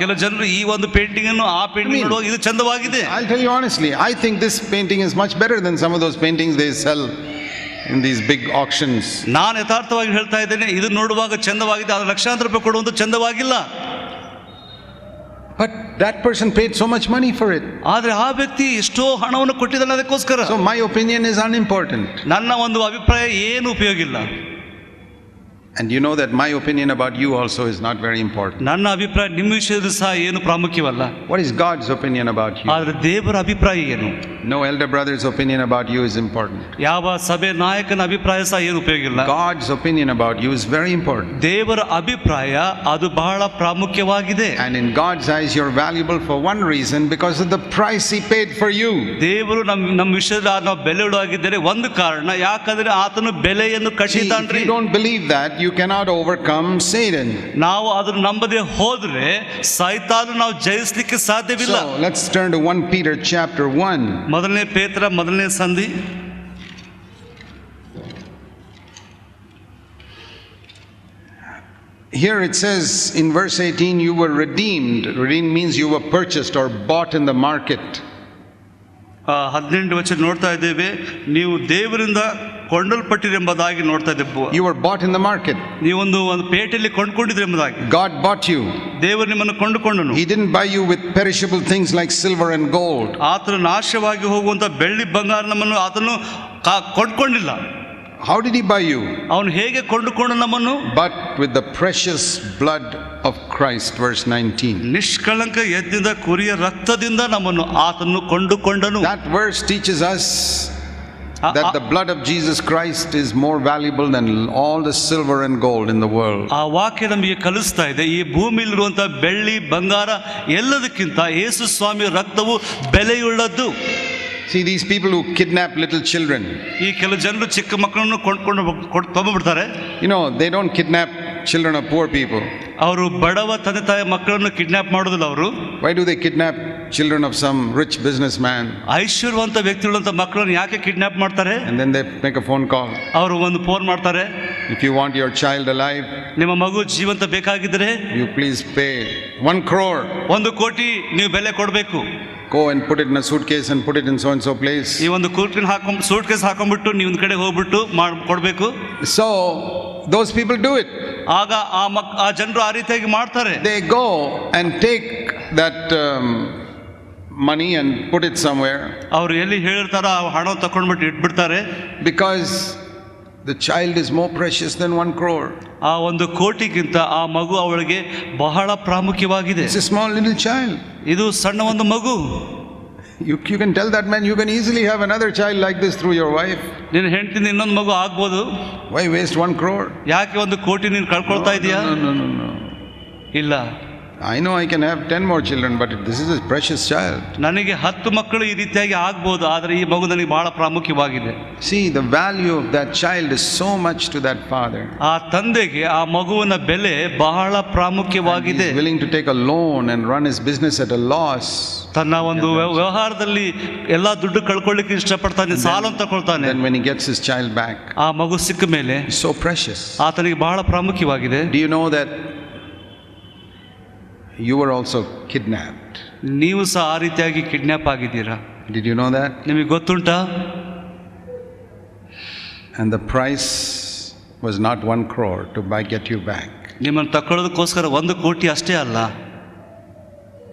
ಕೆಲವು ಜನರು ಈ ಒಂದು ಪೇಂಟಿಂಗ್ ಅನ್ನು ಆ ಪೇಂಟಿಂಗ್ ನೋಡುವಾಗ ಇದು ಚಂದವಾಗಿದೆ. I'll tell you honestly, I think this painting is much better than some of those paintings they sell in these big auctions. ನಾನು ಯಥಾರ್ಥವಾಗಿ ಹೇಳ್ತಾ ಇದ್ದೇನೆ, ಇದು ನೋಡುವಾಗ ಚಂದವಾಗಿದೆ, ಅದು ಲಕ್ಷಾಂತರ ರೂಪಾಯಿ ಕೊಡುವಂತ ಚಂದವಾಗಿಲ್ಲ. But that person paid so much money for it. ಆದ್ರೆ ಆ ವ್ಯಕ್ತಿ ಎಷ್ಟೋ ಹಣವನ್ನು ಕೊಟ್ಟಿದ್ದಾನೆ ಅದಕ್ಕೋಸ್ಕರ. So my opinion is unimportant. ನನ್ನ ಒಂದು ಅಭಿಪ್ರಾಯ ಏನು ಉಪಯೋಗ ಇಲ್ಲ. And you know that my opinion about you also is not very important. ನನ್ನ ಅಭಿಪ್ರಾಯ ನಿಮ್ಮ ವಿಷಯದಲ್ಲಿ ಸಹ ಏನು ಪ್ರಾಮುಖ್ಯವಲ್ಲ. What is God's opinion about you? ಆದ್ರೆ ದೇವರ ಅಭಿಪ್ರಾಯ ಏನು? No elder brother's opinion about you is important. ಯಾವ ಸಭೆ ನಾಯಕನ ಅಭಿಪ್ರಾಯ ಸಹ ಏನು ಉಪಯೋಗ ಇಲ್ಲ. God's opinion about you is very important. ದೇವರ ಅಭಿಪ್ರಾಯ ಅದು ಬಹಳ ಪ್ರಾಮುಖ್ಯವಾಗಿದೆ. And in God's eyes you're valuable for one reason, because of the price he paid for you. ದೇವರು ನಮ್ಮ ವಿಷಯದಲ್ಲಿ ನಾವು ಬೆಲೆ ಉಳ್ಳಾಗಿದ್ದೇವೆ ಒಂದು ಕಾರಣ, ಯಾಕಂದ್ರೆ ಆತನು ಬೆಲೆಯನ್ನು ಕಟ್ಟಿದ್ದಾನ್ರಿ. If you don't believe that, you cannot overcome Satan. ನಾವು ಅದನ್ನು ನಂಬದೆ ಹೋದ್ರೆ ಸೈತಾನನು ನಾವು ಜಯಿಸಲಿಕ್ಕೆ ಸಾಧ್ಯವಿಲ್ಲ. So let's turn to 1 Peter chapter 1. ಮೊದಲನೇ ಪೇತ್ರ ಮೊದಲನೇ ಸಂಧಿ Here it says in verse 18, you were redeemed. Redeemed means you were purchased or bought in the market. 18 ವಚನ ನೋಡ್ತಾ ಇದ್ದೇವೆ, ನೀವು ದೇವರಿಂದ ಕೊಂಡಲ್ಪಟ್ಟಿರೆಂಬುದಾಗಿ ನೋಡ್ತಾ ಇದ್ದೇವೆ. You were bought in the market. ನೀವೊಂದು ಪೇಟೆಯಲ್ಲಿ ಕೊಂಡುಕೊಂಡಿದ್ರಿ ಎಂಬುದಾಗಿ. God bought you. ದೇವರು ನಿಮ್ಮನ್ನು ಕೊಂಡುಕೊಂಡನು. He didn't buy you with perishable things like silver and gold. ಆತನು ನಾಶವಾಗಿ ಹೋಗುವಂತ ಬೆಳ್ಳಿ ಬಂಗಾರ ನಮ್ಮನ್ನು ಆತನು ಕೊಂಡುಕೊಂಡಿಲ್ಲ. How did he buy you? ಅವನು ಹೇಗೆ ಕೊಂಡುಕೊಂಡು ನಮ್ಮನ್ನು? But with the precious blood of Christ, verse 19. ನಿಷ್ಕಳಂಕ ಯಜ್ಞದ ಕುರಿಯ ರಕ್ತದಿಂದ ನಮ್ಮನ್ನು ಆತನು ಕೊಂಡುಕೊಂಡನು. That verse teaches us that the blood of Jesus Christ is more valuable than all the silver and gold in the world. ಆ ವಾಕ್ಯ ನಮಗೆ ಕಲಿಸ್ತಾ ಇದೆ, ಈ ಭೂಮಿಯಲ್ಲಿರುವಂತ ಬೆಳ್ಳಿ ಬಂಗಾರ ಎಲ್ಲದಕ್ಕಿಂತ ಯೇಸು ಸ್ವಾಮಿಯ ರಕ್ತವು ಬೆಲೆಯುಳ್ಳದ್ದು. See, these people who kidnap little children, ಈ ಕೆಲವು ಜನರು ಚಿಕ್ಕ ಮಕ್ಕಳನ್ನು ಕೊಂಡು ತೊಗೊಂಡ್ಬಿಡ್ತಾರೆ. You know, they don't kidnap children of poor people. ಅವರು ಬಡವ ತಂದೆ ತಾಯಿ ಮಕ್ಕಳನ್ನು ಕಿಡ್ನಾಪ್ ಮಾಡೋದಿಲ್ಲ ಅವರು. Why do they kidnap children of some rich businessman? ಐಶ್ವರ್ಯವಂತ ವ್ಯಕ್ತಿಗಳಂತ ಮಕ್ಕಳನ್ನು ಯಾಕೆ ಕಿಡ್ನಾಪ್ ಮಾಡ್ತಾರೆ? And then they make a phone call. ಅವರು ಒಂದು ಫೋನ್ ಮಾಡ್ತಾರೆ, if you want your child alive, ನಿಮ್ಮ ಮಗು ಜೀವಂತ ಬೇಕಾಗಿದ್ರೆ you please pay 1 crore. 1 ಕೋಟಿ ನೀವು ಬೆಲೆ ಕೊಡಬೇಕು. Go and put it in a suitcase and put it in so and so place. ಈ ಒಂದು ಸೂಟ್ ಕೇಸ್ ಹಾಕೊಂಡ್ಬಿಟ್ಟು ನೀವು ಒಂದು ಕಡೆ ಹೋಗ್ಬಿಟ್ಟು ಕೊಡಬೇಕು. So those people do it. ಆಗ ಆ ಜನರು ಆ ರೀತಿಯಾಗಿ ಮಾಡ್ತಾರೆ. They go and take that money and put it somewhere. ಅವರು ಎಲ್ಲಿ ಹೇಳಿರ್ತಾರೋ ಆ ಹಣ ತಕೊಂಡ್ಬಿಟ್ಟು ಇಟ್ಬಿಡ್ತಾರೆ. Because The child is more precious than 1 crore. ಆ ಒಂದು ಕೋಟಿಗಿಂತ ಆ ಮಗು ಅವಳಿಗೆ ಬಹಳ ಪ್ರಾಮುಖ್ಯವಾಗಿದೆ. It's a small little child. ಇದು ಸಣ್ಣ ಒಂದು ಮಗು. You can tell that man you can easily have another child like this through your wife. ನಿನ್ನ ಹೆಂಡತಿನ ಇನ್ನೊಂದು ಮಗು ಆಗ್ಬೋದು. Why waste 1 crore? ಯಾಕೆ ಒಂದು ಕೋಟಿ ನೀನು ಕಳ್ಕೊಳ್ತಾ ಇದೀಯಾ? No. ಇಲ್ಲ. I know I can have 10 more children, but this is a precious child. ನನಗೆ 10 ಮಕ್ಕಳು ಈ ರೀತಿಯಾಗಿ ಆಗ್ಬೋದು, ಆದರೆ ಈ ಮಗು ನನಗೆ ಬಹಳ ಪ್ರಾಮುಖ್ಯವಾಗಿದೆ. See, the value of that child is so much to that father. ಆ ತಂದೆಗೆ ಆ ಮಗುವಿನ ಬೆಲೆ ಬಹಳ ಪ್ರಾಮುಖ್ಯವಾಗಿದೆ. He is willing to take a loan and run his business at a loss. ತನ್ನ ಒಂದು ವ್ಯವಹಾರದಲ್ಲಿ ಎಲ್ಲ ದುಡ್ಡು ಕಳ್ಕೊಳ್ಳಿಕ್ಕೆ ಇಷ್ಟಪಡ್ತಾನೆ, ಸಾಲ ತಗೊಳ್ತಾನೆ. Then when he gets his child back, ಆ ಮಗು ಸಿಕ್ಕ ಮೇಲೆ it's so precious. ಆತನಿಗೆ ಬಹಳ ಪ್ರಾಮುಖ್ಯವಾಗಿದೆ. Do you know that you were also kidnapped? ನೀವು ಸಹ ಆ ರೀತಿಯಾಗಿ ಕಿಡ್ನಾಪ್ ಆಗಿದ್ದೀರಾ? Did you know that? ನಿಮಗೆ ಗೊತ್ತುಂಟಾ? And the price was not 1 crore to get you back. ನಿಮ್ಮನ್ನು ತಕೊಳ್ಳೋದಕ್ಕೋಸ್ಕರ 1 ಕೋಟಿ ಅಷ್ಟೇ ಅಲ್ಲ,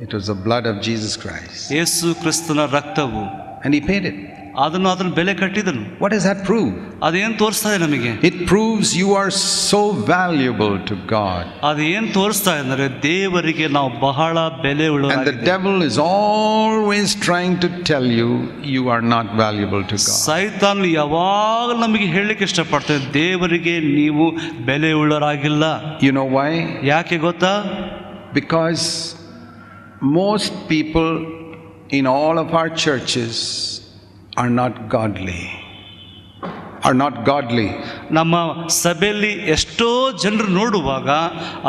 It was the blood of Jesus Christ. ಯೇಸು ಕ್ರಿಸ್ತನ ರಕ್ತವು. And he paid it. ಅದನ್ನು ಬೆಲೆ ಕಟ್ಟಿದನು. What does that prove? ಅದೇನು ತೋರಿಸ್ತಾ ಇದೆ ನಮಗೆ? It proves you are so valuable to God. ಅದೇನು ತೋರಿಸ್ತಾ ಅಂದರೆ ದೇವರಿಗೆ ನಾವು ಬಹಳ ಬೆಲೆ And the ಉಳ್ಳವರಾಗಿದ್ದೇವೆ. devil is always trying to tell you you are not valuable to God. ಸೈತಾನ್ ಯಾವಾಗ ನಮಗೆ ಹೇಳಲಿಕ್ಕೆ ಇಷ್ಟಪಡ್ತಾನೆ, ದೇವರಿಗೆ ನೀವು ಬೆಲೆ ಉಳ್ಳವರಾಗಿಲ್ಲ. You know why? ಯಾಕೆ ಗೊತ್ತಾ? Because most people in all of our churches are not godly. ನಮ್ಮ ಸಭೆಯಲ್ಲಿ ಎಷ್ಟೋ ಜನರು ನೋಡುವಾಗ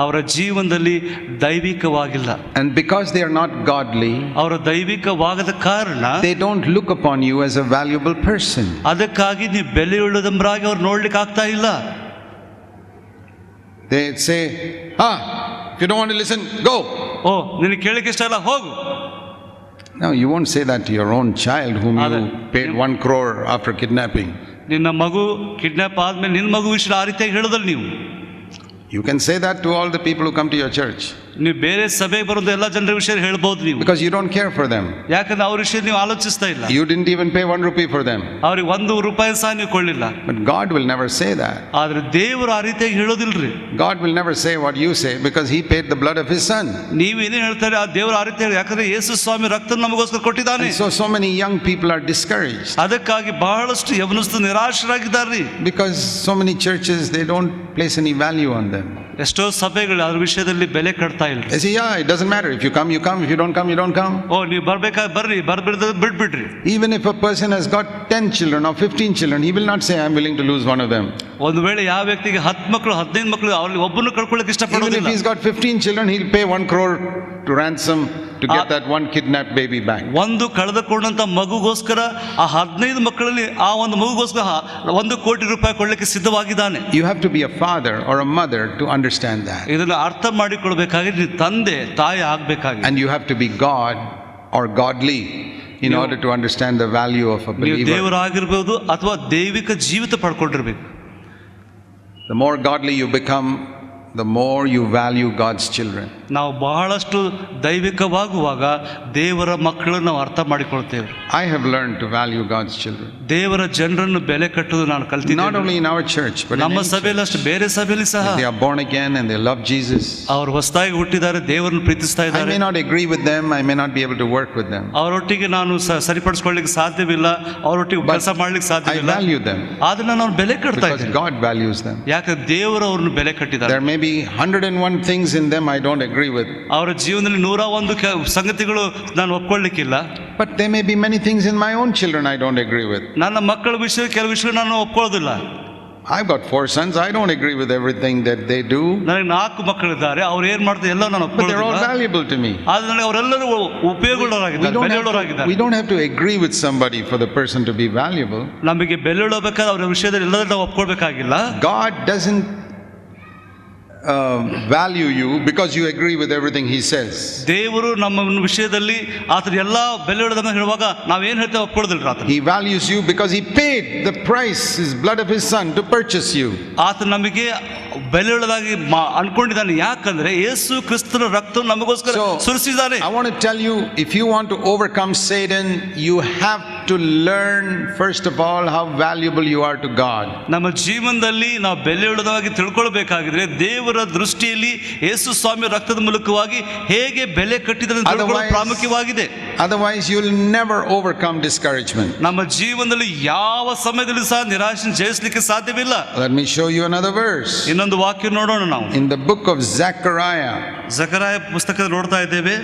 ಅವರ ಜೀವನದಲ್ಲಿ ದೈವಿಕವಾಗಿಲ್ಲ. And because they are not godly, ಅವರ ದೈವಿಕವಾಗದ ಕಾರಣ they don't look upon you as a valuable person. ಅದಕ್ಕಾಗಿ ನೀವು ಬೆಲೆಯುಳ್ಳದೆಂಬರಾಗಿ ಅವ್ರು ನೋಡ್ಲಿಕ್ಕೆ ಆಗ್ತಾ ಇಲ್ಲ. They say, if you don't want to listen, go. ನಿನಗೆ ಕೇಳಲಿಕ್ಕೆ ಇಷ್ಟ ಇಲ್ಲ, ಹೋಗು. No, you won't say that to your own child whom you paid 1 crore after kidnapping. ನಿನ್ನ ಮಗು ಕಿಡ್ನಾಪ್ ಆದ್ಮೇಲೆ ನಿನ್ನ ಮಗು ವಿಷಯ ಆ ರೀತಿಯಾಗಿ ಹೇಳೋದಲ್ಲ ನೀವು. You can say that to all the people who come to your church. ನೀವು ಬೇರೆ ಸಭೆಗೆ ಬರೋದು ಎಲ್ಲ ಜನರ ವಿಷಯ ಹೇಳ್ಬೋದು ನೀವು. Because you don't care for them. ಯಾಕಂದ್ರೆ ಅವ್ರ ವಿಷಯ ನೀವು ಆಲೋಚಿಸ್ತಾ ಇಲ್ಲ. You didn't even pay 1 rupee for them. ಅವ್ರಿಗೆ 1 ರೂಪಾಯಿ ಸಹ ನೀವು ಕೊಳ್ಳಿಲ್ಲ. But God will never say that. ಆದ್ರೆ ದೇವರು ಆ ರೀತಿಯಾಗಿ ಹೇಳೋದಿಲ್ರಿ. God will never say what you say because he paid the blood of his son. ನೀವೇನೇ ಹೇಳ್ತಾರೆ ಆ ದೇವರು ಆ ರೀತಿ, ಯಾಕಂದ್ರೆ ಯೇಸು ಸ್ವಾಮಿ ರಕ್ತ ನಮಗೋಸ್ಕರ ಕೊಟ್ಟಿದ್ದಾನೆ. So many young people are discouraged. ಅದಕ್ಕಾಗಿ ಬಹಳಷ್ಟು ಯವನಸ್ಥರು ನಿರಾಶರಾಗಿದ್ದಾರೆ. Because so many churches, they don't place any value on them. ಎಷ್ಟೋ ಸಭೆಗಳು ಅದ್ರ ವಿಷಯದಲ್ಲಿ ಬೆಲೆ ಕಟ್ತಾ ಇಲ್ಲ. They say, it doesn't matter. If you come, you come. If you don't come, you don't come. ನೀವು ಬರ್ಬೇಕಾದ್ರೆ ಬರ್ರಿ, ಬಿಡ್ಬಿಡ್ರಿ. Even if a person has got 10 children or 15 children, he will not say, I'm willing to lose one of them. ಒಂದು ವೇಳೆ ಯಾವ ವ್ಯಕ್ತಿಗೆ 10 ಮಕ್ಕಳು 15 ಮಕ್ಕಳು ಅವ್ರಲ್ಲಿ ಒಬ್ಬನ್ನು ಕಳ್ಕೊಳ್ಳಕ್ಕೆ ಇಷ್ಟಪಡೋದಿಲ್ಲ. Even if he's got 15 children, he'll pay 1 crore to ransom to get that one kidnapped baby back. ಒಂದು ಕಳೆದುಕೊಂಡಂತ ಮಗುಗೋಸ್ಕರ ಆ 15 ಮಕ್ಕಳಲ್ಲಿ ಆ ಒಂದು ಮಗುಗೋಸ್ಕರ 1 ಕೋಟಿ ರೂಪಾಯಿ ಕೊಡ್ಲಿಕ್ಕೆ ಸಿದ್ಧವಾಗಿದ್ದಾನೆ. You have to be a father or a mother to understand that. ಇದನ್ನು ಅರ್ಥ ಮಾಡಿಕೊಳ್ಬೇಕಾದ್ರೆ ತಂದೆ ತಾಯಿ ಆಗಬೇಕಾಗಿದೆ. And you have to be God or godly in order to understand the value of a believer. ನೀವು ದೇವರಾಗಿರಬಹುದು ಅಥವಾ ದೈವಿಕ ಜೀವಿತ ಪಡ್ಕೊಂಡಿರಬೇಕು. The more godly you become, the more you value God's children. ನಾವು ಬಹಳಷ್ಟು ದೈವಿಕವಾಗುವಾಗ ದೇವರ ಮಕ್ಕಳನ್ನು ನಾವು ಅರ್ಥ ಮಾಡಿಕೊಳ್ತೇವೆ. I have learned to value God's children. ದೇವರ ಜನರನ್ನು ಬೆಲೆ ಕಟ್ಟುವುದು ನಾನು ಕಲಿತಿದ್ದೇನೆ. Not only in our church, but ನಮ್ಮ ಸಭೆಯಲ್ಲಿ ಅಷ್ಟು ಬೇರೆ ಸಭೆಯಲ್ಲಿ ಸಹ. They are born again and they love Jesus. ಅವರು ಹೊಸದಾಗಿ ಹುಟ್ಟಿದ್ದಾರೆ, ದೇವರನ್ನು ಪ್ರೀತಿಸ್ತಾ ಇದ್ದಾರೆ. I may not agree with them, I may not be able to work with them. ಅವರೊಟ್ಟಿಗೆ ನಾನು ಸರಿಪಡಿಸ್ಕೊಳ್ಳಿಕ್ಕೆ ಸಾಧ್ಯವಿಲ್ಲ, ಅವರೊಟ್ಟಿಗೆ ಕೆಲಸ ಮಾಡ್ಲಿಕ್ಕೆ ಸಾಧ್ಯವಿಲ್ಲ. I value them. ಅದನ್ನ ನಾನು ಬೆಲೆ ಕಟ್ತಾ ಇದ್ದೇನೆ. Because God values them. ಯಾಕಂದ್ರೆ ದೇವರು ಅವ್ರನ್ನ ಬೆಲೆ ಕಟ್ಟಿದ್ದಾರೆ. There may be 101 things in them I don't agree with. ಅವರ ಜೀವನದಲ್ಲಿ 101 ಸಂಗತಿಗಳು ನಾನು ಒಪ್ಕೊಳ್ಳಿಕ್ಕಿಲ್ಲ. But there may be many things in my own children I don't agree with. ನನ್ನ ಮಕ್ಕಳ ವಿಷಯ ಕೆಲವು ವಿಷಯ ನಾನು ಒಪ್ಕೊಳ್ಳೋದಿಲ್ಲ. I've got 4 sons. I don't agree with everything that they do. ನನಗೆ 4 ಮಕ್ಕಳಿದ್ದಾರೆ. ಅವ್ರು ಏನ್ ಮಾಡ್ತಾರೆ ಎಲ್ಲ ನಾನು But they're all ಒಪ್ಕೊಳ್ಳೋದಿಲ್ಲ. valuable to me. ಆದ್ರೆ ಅವರೆಲ್ಲರೂ ಉಪಯೋಗಗಳಾಗಿದ್ದಾರೆ, ಬೆಲೆಯುಳ್ಳವರಾಗಿದ್ದಾರೆ. We don't have to agree with somebody for the person to be valuable. ನಮಗೆ ಬೆಲೆಯುಳ್ಳಬೇಕಾದ್ರೆ ಅವರ ವಿಷಯದಲ್ಲಿ ಎಲ್ಲರೂ ನಾವು ಒಪ್ಕೊಳ್ಬೇಕಾಗಿಲ್ಲ. God doesn't value you because you agree with everything he says. ದೇವರು ನಮ್ಮ ವಿಷಯದಲ್ಲಿ ಆತರ ಎಲ್ಲ ಬೆಲೆಯುಳ್ಳದನ್ನ ಹೇಳುವಾಗ ನಾವೇನ್ ಹೇಳ್ತೇವೆ ಒಪ್ಕೊಳ್ಳೋದಿಲ್ಲ. ಆತ He values you because he paid the price, his blood of his son, to purchase you. ಆತ ನಮಗೆ ಬೆಲೆಯುಳ್ಳದಾಗಿ ಅನ್ಕೊಂಡಿದ್ದಾನೆ. ಯಾಕಂದ್ರೆ ಯೇಸು ಕ್ರಿಸ್ತನ ರಕ್ತ ನಮಗೋಸ್ಕರ ಸುರಿಸಿದ್ದಾನೆ. I want to tell you, if you want to overcome Satan, you have to learn first of all how valuable you are to God. ನಮ್ಮ ಜೀವನದಲ್ಲಿ ನಾವು ಬೆಲೆಯುಳ್ಳದಾಗಿ ತಿಳ್ಕೊಳ್ಬೇಕಾಗಿದ್ರೆ ದೇವರ ದೃಷ್ಟಿಯಲ್ಲಿ ಯೇಸು ಸ್ವಾಮಿ ರಕ್ತದ ಮೂಲಕವಾಗಿ ಹೇಗೆ ಬೆಲೆ ಕಟ್ಟಿದ್ರೆ ಪ್ರಾಮುಖ್ಯವಾಗಿದೆ. Otherwise you will never overcome discouragement. ನಮ್ಮ ಜೀವನದಲ್ಲಿ ಯಾವ ಸಮಯದಲ್ಲಿ ಸಹ ನಿರಾಶೆ ಜಯಿಸಲಿಕ್ಕೆ ಸಾಧ್ಯವಿಲ್ಲ. Let me show you another verse. ಇನ್ನೊಂದು ವಾಕ್ಯ ನೋಡೋಣ ನಾವು. In the book of Zechariah. ಜಕರಾಯ ಪುಸ್ತಕ ನೋಡ್ತಾ ಇದ್ದೇವೆ.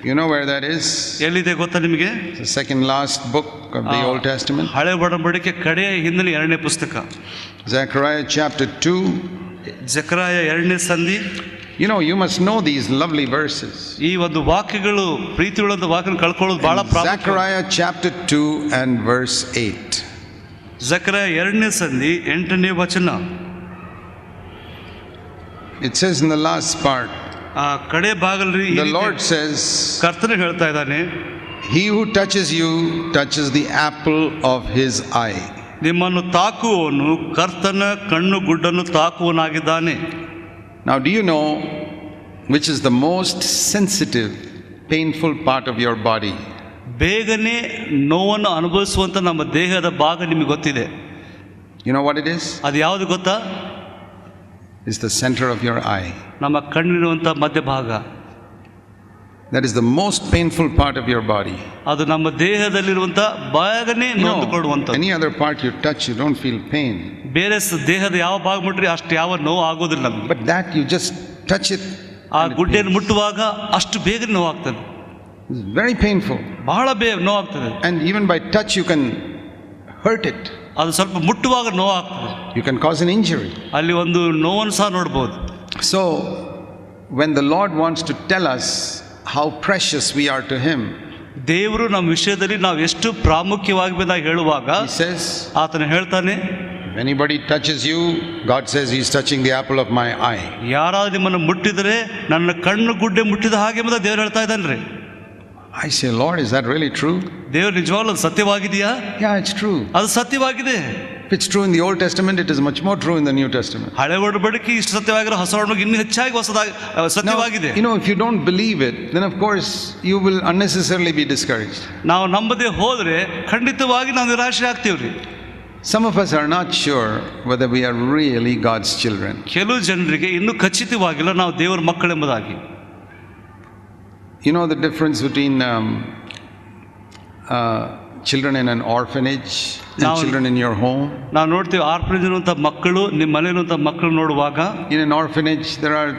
You know where that is? ಎಲ್ಲಿದೆ ಗೊತ್ತಾ ನಿಮಗೆ? The second last book of the Old Testament. ಹಳೆ ಒಡಂಬಡಿಕೆ ಕಡೆಯ ಹಿಂದಿನ 2ನೇ ಪುಸ್ತಕ. Zechariah chapter 2. ಜಕರಾಯ 2ನೇ ಸಂಧಿ. You know, you must know these lovely verses. ಈ ಒಂದು ವಾಕ್ಯಗಳು ಪ್ರೀತಿಯುಳ್ಳಂತ ವಾಕ್ಯಗಳನ್ನು ಕಳ್ಕೊಳ್ಳೋದು ಬಹಳ ಪ್ರಾಮುಖ್ಯ. Zechariah chapter 2 and verse 8. ಜಕರಾಯ 2ನೇ ಸಂಧಿ 8ನೇ ವಚನ. It says in the last part, ಆ ಕಡೆ ಭಾಗದಲ್ಲಿ the Lord says, ಕರ್ತನು ಹೇಳ್ತಾ ಇದ್ದಾನೆ, he who touches you touches the apple of his eye. ನಿಮ್ಮನ್ನು ತಾಕುವವನು ಕರ್ತನ ಕಣ್ಣು ಗುಡ್ಡನ್ನು ತಾಕುವನಾಗಿದ್ದಾನೆ. Now do you know which is the most sensitive, painful part of your body? ಬೇಗನೆ ನೋವನ್ನು ಅನುಭವಿಸುವಂತ ನಮ್ಮ ದೇಹದ ಭಾಗ ನಿಮಗೆ ಗೊತ್ತಿದೆ. You know what it is? ಅದು ಯಾವುದು ಗೊತ್ತಾ? It's the center of your eye. ನಮ್ಮ ಕಣ್ಣಿರುವಂತ ಮಧ್ಯಭಾಗ. That is the most painful part of your body. ಅದು ನಮ್ಮ ದೇಹದಲ್ಲಿರುವಂತ ಭಾಗನೇ ನೋವು ಕೊಡುವಂತ. Any other part you touch, you don't feel pain. ಬೇರೆ ದೇಹದ ಯಾವ ಭಾಗ ಮುಟ್ರಿ ಅಷ್ಟು ಯಾವ ನೋವು ಆಗೋದಿಲ್ಲ ನಮಗೆ. But that you just touch it. ಆ ಗುಡ್ಡೆಯನ್ನು ಮುಟ್ಟುವಾಗ ಅಷ್ಟು ಬೇಗ ನೋವಾಗ್ತದೆ. It's very painful. ಬಹಳ ನೋವಾಗ್ತದೆ. And even by touch you can hurt it. ಅದು ಸ್ವಲ್ಪ ಮುಟ್ಟುವಾಗ ನೋವಾಗ್ತದೆ. You can cause an injury. ಅಲ್ಲಿ ಒಂದು ನೋವನ್ನು ಸಹ ನೋಡಬಹುದು. So when the Lord wants to tell us how precious we are to him, ದೇವರು ನಮ್ಮ ವಿಷಯದಲ್ಲಿ ನಾವು ಎಷ್ಟು ಪ್ರಾಮುಖ್ಯವಾಗಿ ಹೇಳುವಾಗ he says, ಆತನು ಹೇಳ್ತಾನೆ, if anybody touches you, God says he's touching the apple of my eye. ಯಾರಾದ್ರೂ ನಿಮ್ಮನ್ನು ಮುಟ್ಟಿದರೆ ನನ್ನ ಕಣ್ಣು ಗುಡ್ಡೆ ಮುಟ್ಟಿದ ಹಾಗೆ ಅಂತ ದೇವರು ಹೇಳ್ತಾ ಇದ್ದಾನ್ರಿ. I say, Lord, is that really true? ದೇವರು ನಿಜವಾಗ್ಲೂ ಸತ್ಯವಾಗಿದೆಯಾ? Yeah, it's true. ಅದು ಸತ್ಯವಾಗಿದೆ. If it's true in the Old Testament, it is much more true in the New Testament. ಹಳೆ ಒಡಂಬಡಿಕೆ ಇಷ್ಟು ಸತ್ಯವಾಗಿರೋ ಹೊಸ ಒಡಂಬಡಿಕೆ ಇನ್ನೂ ಹೆಚ್ಚಾಗಿ ಹೊಸದಾಗಿ ಸತ್ಯವಾಗಿದೆ. You know, if you don't believe it, then of course you will unnecessarily be discouraged. ನಾವು ನಂಬದೇ ಹೋದ್ರೆ ಖಂಡಿತವಾಗಿ ನಾವು ನಿರಾಶೆ ಆಗ್ತೀವ್ರಿ. Some of us are not sure whether we are really God's children. ಕೆಲವು ಜನರಿಗೆ ಇನ್ನೂ ಖಚಿತವಾಗಿಲ್ಲ ನಾವು ದೇವರ ಮಕ್ಕಳೆಂಬುದಾಗಿ. You know the difference between children in an orphanage and children in your home? ನಾವು ನೋಡ್ತೀವಿ ಆರ್ಫನೇಜ್ ಇರುವಂಥ ಮಕ್ಕಳು ನಿಮ್ಮ ಮನೆಯಲ್ಲಿರುವಂಥ ಮಕ್ಕಳು ನೋಡುವಾಗ, in an orphanage there are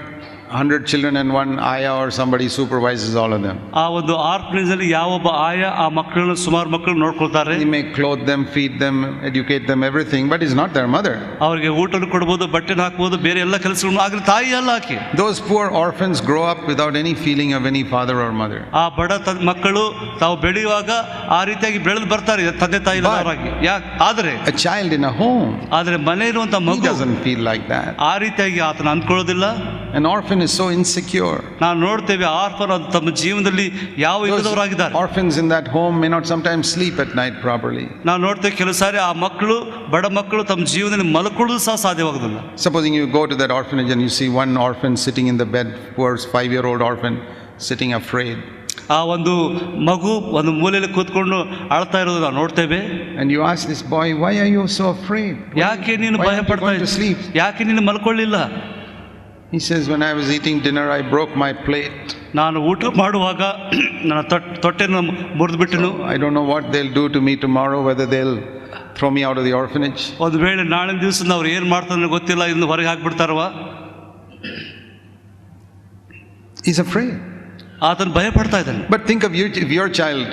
100 children and one ayah or somebody supervises all of them. ಆ ಒಂದು ಆರ್ಫನೇಜ್ ಅಲ್ಲಿ ಯಾವೊಬ್ಬ ಆಯಾ ಆ ಮಕ್ಕಳನ್ನು ಸುಮಾರು ಮಕ್ಕಳು ನೋಡ್ಕೊಳ್ತಾರೆ. He may clothe them, feed them, educate them, everything, but he's not their mother. ಅವರಿಗೆ ಊಟನ ಕೊಡಬಹುದು, ಬಟ್ಟೆನ ಹಾಕಬಹುದು, ಬೇರೆ ಎಲ್ಲ ಕೆಲಸಗಳನ್ನು ಆಗಲಿ ತಾಯಿ ಅಲ್ಲ ಆಕೆ. Those poor orphans grow up without any feeling of any father or mother. ಆ ಬಡ ಮಕ್ಕಳು ತಾವು ಬೆಳೆಯುವಾಗ ಆ ರೀತಿಯಾಗಿ ಬೆಳೆದು ಬರ್ತಾರೆ ತಂದೆ ತಾಯಿ ಇಲ್ಲದವರಾಗಿ. ಆದರೆ a child in a home, ಆದರೆ ಮನೆ ಇರುವಂತ ಮಗು he doesn't feel like that. ಆ ರೀತಿಯಾಗಿ ಆತನ ಅಂದ್ಕೊಳ್ಳೋದಿಲ್ಲ. An orphan is so insecure. ನಾವು ನೋಡ್ತೇವೆ ಆರ್ಫನ್ ತಮ್ಮ ಜೀವನದಲ್ಲಿ ಯಾವ ಇಲ್ಲದವರಾಗಿದ್ದಾರೆ. Orphans in that home may not sometimes sleep at night properly. ನಾವು ನೋಡ್ತೇವೆ ಕೆಲವು ಸಾರಿ ಆ ಮಕ್ಕಳು ಬಡ ಮಕ್ಕಳು ತಮ್ಮ ಜೀವನದಲ್ಲಿ ಮಲ್ಕೊಳ್ಳೋದು ಸಹ ಸಾಧ್ಯವಾಗುದಿಲ್ಲ. Supposing you go to that orphanage and you see one orphan sitting in the bed, poor 5-year-old orphan sitting afraid. ಆ ಒಂದು ಮಗು ಒಂದು ಮೂಲೆಯಲ್ಲಿ ಕೂತ್ಕೊಂಡು ಅಳ್ತಾ ಇರೋದು ನಾವು ನೋಡ್ತೇವೆ. And you ask this boy, why are you so afraid? ಯಾಕೆ ನೀನು ಭಯ ಪಡ್ತಾ ಇದ್ದೀಯ? ಯಾಕೆ ನೀನು ಮಲ್ಕೊಳ್ಳಿಲ್ಲ? He says, when I was eating dinner, I broke my plate. ನಾನು ಊಟ ಮಾಡುವಾಗ ನನ್ನ ತೊಟ್ಟೆಯನ್ನು ಮುರಿದು ಬಿಟ್ಟನು. I don't know what they'll do to me tomorrow, whether they'll throw me out of the orphanage. ಒಂದು ವೇಳೆ ನಾಳಿನ ದಿವಸ ಅವ್ರು ಏನು ಮಾಡ್ತಾರೆ ಗೊತ್ತಿಲ್ಲ, ಇನ್ನು ಹೊರಗೆ ಹಾಕ್ಬಿಡ್ತಾರವ. He's afraid. ಆತನು ಭಯ ಪಡ್ತಾ ಇದ್ದಾನೆ. But think of you, if your child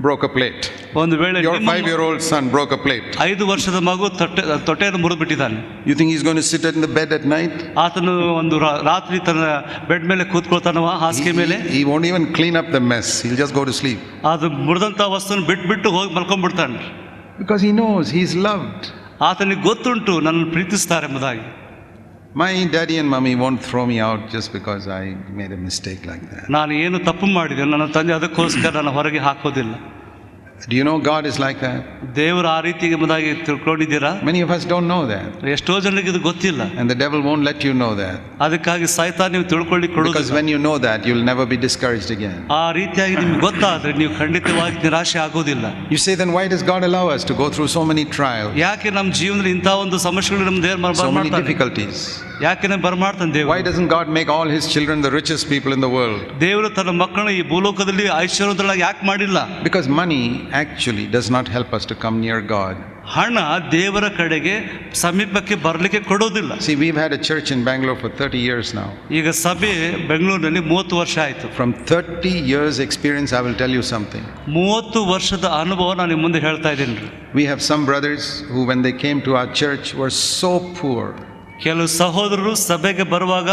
broke a plate. ಒಂದು ವೇಳೆ your 5-year-old son broke a plate. 5 ವರ್ಷದ ಮಗು ತೊಟ್ಟೆಯನ್ನು ಮುರಿದು ಬಿಟ್ಟಿದ್ದಾನೆ. You think he's going to sit in the bed at night? ಆತನು ಒಂದು ರಾತ್ರಿ ತನ್ನ ಬೆಡ್ ಮೇಲೆ ಕೂತ್ಕೊಳ್ತಾನವ, ಹಾಸಿಗೆ ಮೇಲೆ. He won't even clean up the mess. He'll just go to sleep. ಅದು ಮುರಿದಂತ ವಸ್ತುನ ಬಿಟ್ಟು ಹೋಗಿ ಮಲ್ಕೊಂಡ್ಬಿಡ್ತಾನೆ. Because he knows he's loved. ಆತನಿಗೆ ಗೊತ್ತುಂಟು ನನ್ನನ್ನು ಪ್ರೀತಿಸ್ತಾರೆ ಎಂಬುದಾಗಿ. My daddy and mommy won't throw me out just because I made a mistake like that. ನಾನು ಏನು ತಪ್ಪು ಮಾಡಿದೆ ನನ್ನ ತಂದೆ ಅದಕ್ಕೋಸ್ಕರ ನನ್ನ ಹೊರಗೆ ಹಾಕೋದಿಲ್ಲ. Do you know God is like that? ದೇವರು ಆ ರೀತಿ ಎಂಬುದಾಗಿ ತಿಳ್ಕೊಂಡಿದ್ದೀರಾ? Many of us don't know that. ಎಷ್ಟೋ ಜನರಿಗೆ ಇದು ಗೊತ್ತಿಲ್ಲ. And the devil won't let you know that. ಅದಕ್ಕಾಗಿ ಸೈತಾನ್ ನೀವು ತಿಳ್ಕೊಳ್ಳಿ ಕೊಡೋದಿಲ್ಲ. Because when you know that, you'll never be discouraged again. ಆ ರೀತಿಯಾಗಿ ನಿಮ್ಗೆ ಗೊತ್ತಾದ್ರೆ ನೀವು ಖಂಡಿತವಾಗಿ ನಿರಾಶೆ ಆಗೋದಿಲ್ಲ. You say, then why does God allow us to go through so many trials? ಯಾಕೆ ನಮ್ಮ ಜೀವನದಲ್ಲಿ ಇಂಥ ಒಂದು ಸಮಸ್ಯೆಗಳು ನಮ್ಮ ದೇವರು So many ಬರ್ಮಾಡ್ತಾನೆ? difficulties. ಯಾಕೆ ಬರ್ಮಾಡ್ತಾನೆ ದೇವರು? Why doesn't God make all his children the richest people in the world? ದೇವರು ತನ್ನ ಮಕ್ಕಳನ್ನ ಈ ಭೂಲೋಕದಲ್ಲಿ ಐಶ್ವರ್ಯದೊಳಗೆ ಯಾಕೆ ಮಾಡಿಲ್ಲ? Because money actually does not help us to come near God. ಹಣ ದೇವರ ಕಡೆಗೆ ಸಮೀಪಕ್ಕೆ ಬರಲಿಕ್ಕೆ ಕೊಡೋದಿಲ್ಲ. See, we've had a church in Bangalore for 30 years now. ಈಗ ಸಭೆ ಬೆಂಗಳೂರಿನಲ್ಲಿ 30 ವರ್ಷ ಆಯಿತು. From 30 years experience, I will tell you something. 30 ವರ್ಷದ ಅನುಭವ ನಾನು ನಿಮ್ಮ ಮುಂದೆ ಹೇಳ್ತಾ ಇದ್ದೀನಿ. We have some brothers who, when they came to our church, were so poor. ಕೆಲವು ಸಹೋದರರು ಸಭೆಗೆ ಬರುವಾಗ